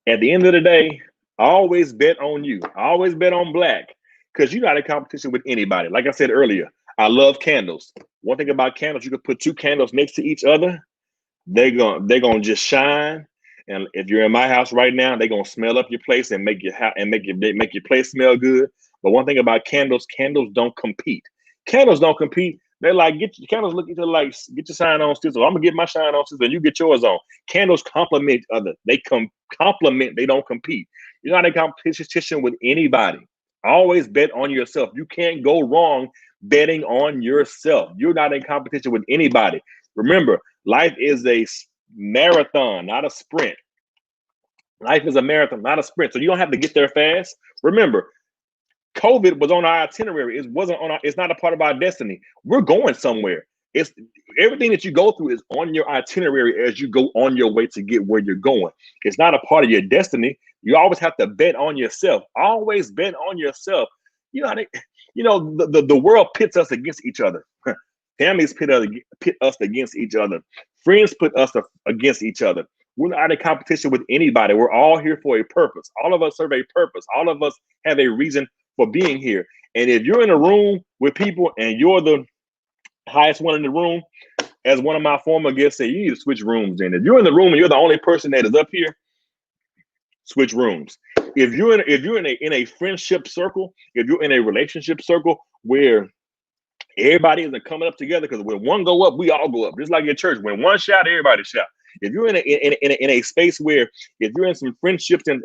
At the end of the day, always bet on you. Always bet on Black, because you're not in competition with anybody. Like I said earlier, I love candles. One thing about candles, you can put two candles next to each other. They're gonna just shine. And if you're in my house right now, they're gonna smell up your place and make your house and make your place smell good. But one thing about candles, candles don't compete. Candles don't compete. They're like, get your candles look at each other like, get your shine on, sister. I'm gonna get my shine on, sister, and you get yours on. Candles complement each other. They complement. They don't compete. You're not in competition with anybody. Always bet on yourself. You can't go wrong betting on yourself. You're not in competition with anybody. Remember, life is a marathon, not a sprint. Life is a marathon, not a sprint. So you don't have to get there fast. Remember, COVID was on our itinerary. It wasn't on our, it's not a part of our destiny. We're going somewhere. It's everything that you go through is on your itinerary as you go on your way to get where you're going. It's not a part of your destiny. You always have to bet on yourself. Always bet on yourself. You know, the world pits us against each other. Families pit us against each other. Friends put us against each other. We're not in competition with anybody. We're all here for a purpose. All of us serve a purpose. All of us have a reason for being here. And if you're in a room with people and you're the highest one in the room, as one of my former guests said, you need to switch rooms. And if you're in the room and you're the only person that is up here, switch rooms. If you're in a friendship circle, if you're in a relationship circle where everybody isn't coming up together, because when one go up, we all go up. Just like your church, when one shout, everybody shout. If you're in a space where, if you're in some friendships and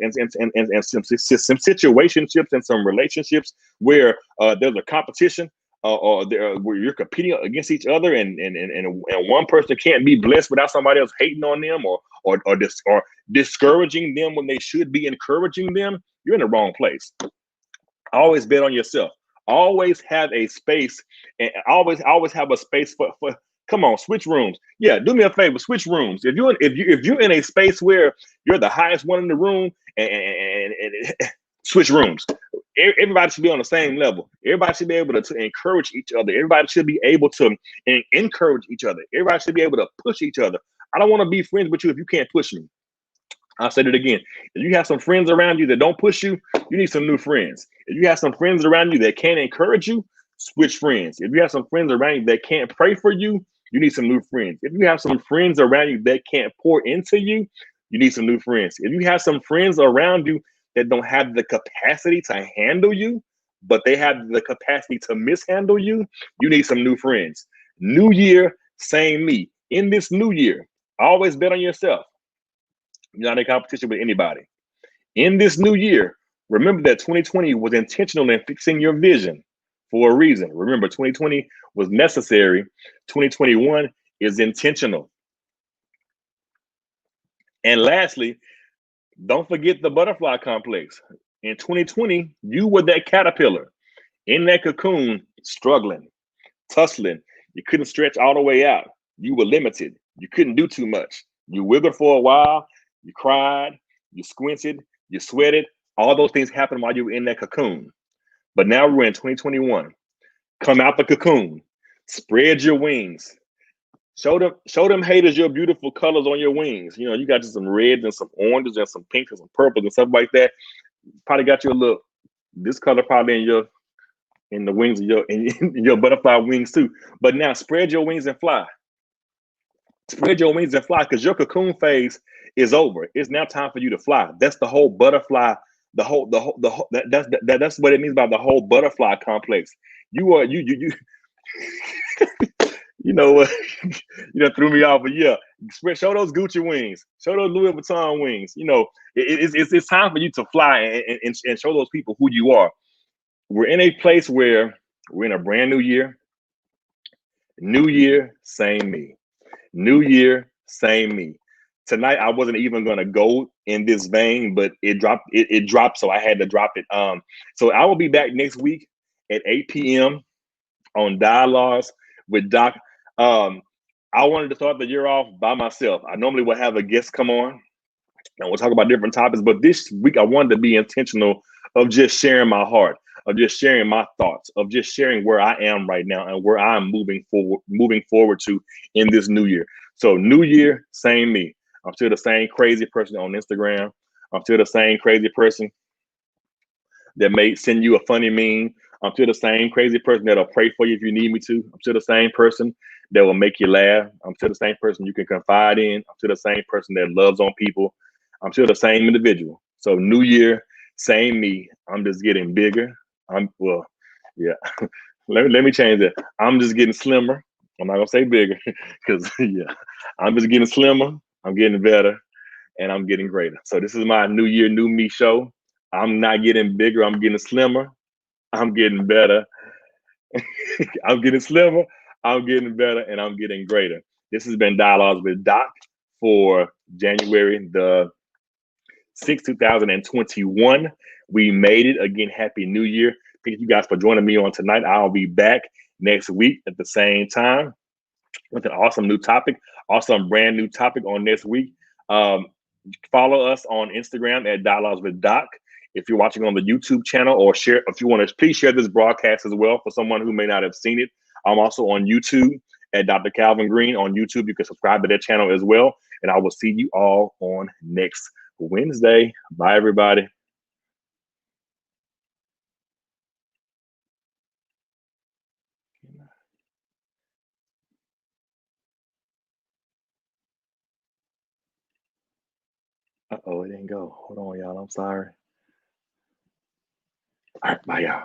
some situationships and some relationships where there's a competition, where you're competing against each other, and one person can't be blessed without somebody else hating on them or discouraging them when they should be encouraging them, you're in the wrong place. Always bet on yourself. Always have a space, and always have a space for. Come on, switch rooms. Yeah, do me a favor, switch rooms. If you're in a space where you're the highest one in the room, and switch rooms. Everybody should be on the same level. Everybody should be able to encourage each other. Everybody should be able to encourage each other. Everybody should be able to push each other. I don't want to be friends with you if you can't push me. I'll say it again. If you have some friends around you that don't push you, you need some new friends. If you have some friends around you that can't encourage you, switch friends. If you have some friends around you that can't pray for you, you need some new friends. If you have some friends around you that can't pour into you, you need some new friends. If you have some friends around you that don't have the capacity to handle you, but they have the capacity to mishandle you, you need some new friends. New year, same me. In this new year, always bet on yourself. You're not in competition with anybody. In this new year, remember that 2020 was intentional in fixing your vision for a reason. Remember, 2020 was necessary. 2021 is intentional. And lastly, don't forget the butterfly complex. In 2020, you were that caterpillar in that cocoon, struggling, tussling. You couldn't stretch all the way out. You were limited. You couldn't do too much. You wiggled for a while. You cried. You squinted. You sweated. All those things happened while you were in that cocoon. But now we're in 2021. Come out the cocoon. Spread your wings. Show them haters your beautiful colors on your wings. You know, you got just some reds and some oranges and some pinks and some purples and stuff like that. Probably got you a little, this color probably in the wings of your butterfly wings too. But now spread your wings and fly. Spread your wings and fly, because your cocoon phase is over. It's now time for you to fly. That's the whole butterfly. That's what it means by the whole butterfly complex. You you know what? Threw me off. But yeah, show those Gucci wings. Show those Louis Vuitton wings. It's time for you to fly and show those people who you are. We're in a place where we're in a brand new year. New year, same me. New year, same me. Tonight, I wasn't even going to go in this vein, but it dropped, so I had to drop it. So I will be back next week at 8 p.m. on Dialogues with Doc. I wanted to start the year off by myself. I normally would have a guest come on and we'll talk about different topics, but this week I wanted to be intentional of just sharing my heart, of just sharing my thoughts, of just sharing where I am right now and where I'm moving forward to in this new year. So new year, same me. I'm still the same crazy person on Instagram. I'm still the same crazy person that may send you a funny meme. I'm still the same crazy person that'll pray for you if you need me to. I'm still the same person that will make you laugh. I'm still the same person you can confide in. I'm still the same person that loves on people. I'm still the same individual. So new year, same me. I'm just getting bigger. Yeah. Let me change that. I'm just getting slimmer. I'm not gonna say bigger because yeah, I'm just getting slimmer. I'm getting better, and I'm getting greater. So this is my new year, new me show. I'm not getting bigger. I'm getting slimmer. I'm getting better. I'm getting slimmer. I'm getting better, and I'm getting greater. This has been Dialogues with Doc for January the 6th, 2021. We made it again. Happy New Year. Thank you guys for joining me on tonight. I'll be back next week at the same time with an awesome new topic, awesome brand new topic on next week. Um, Follow us on Instagram at Dialogues with Doc. If you're watching on the YouTube channel, or share, if you want to, please share this broadcast as well for someone who may not have seen it. I'm also on YouTube at Dr. Calvin Green on YouTube. You can subscribe to that channel as well. And I will see you all on next Wednesday. Bye, everybody. Uh-oh, it didn't go. Hold on, y'all. I'm sorry. All right, bye, y'all.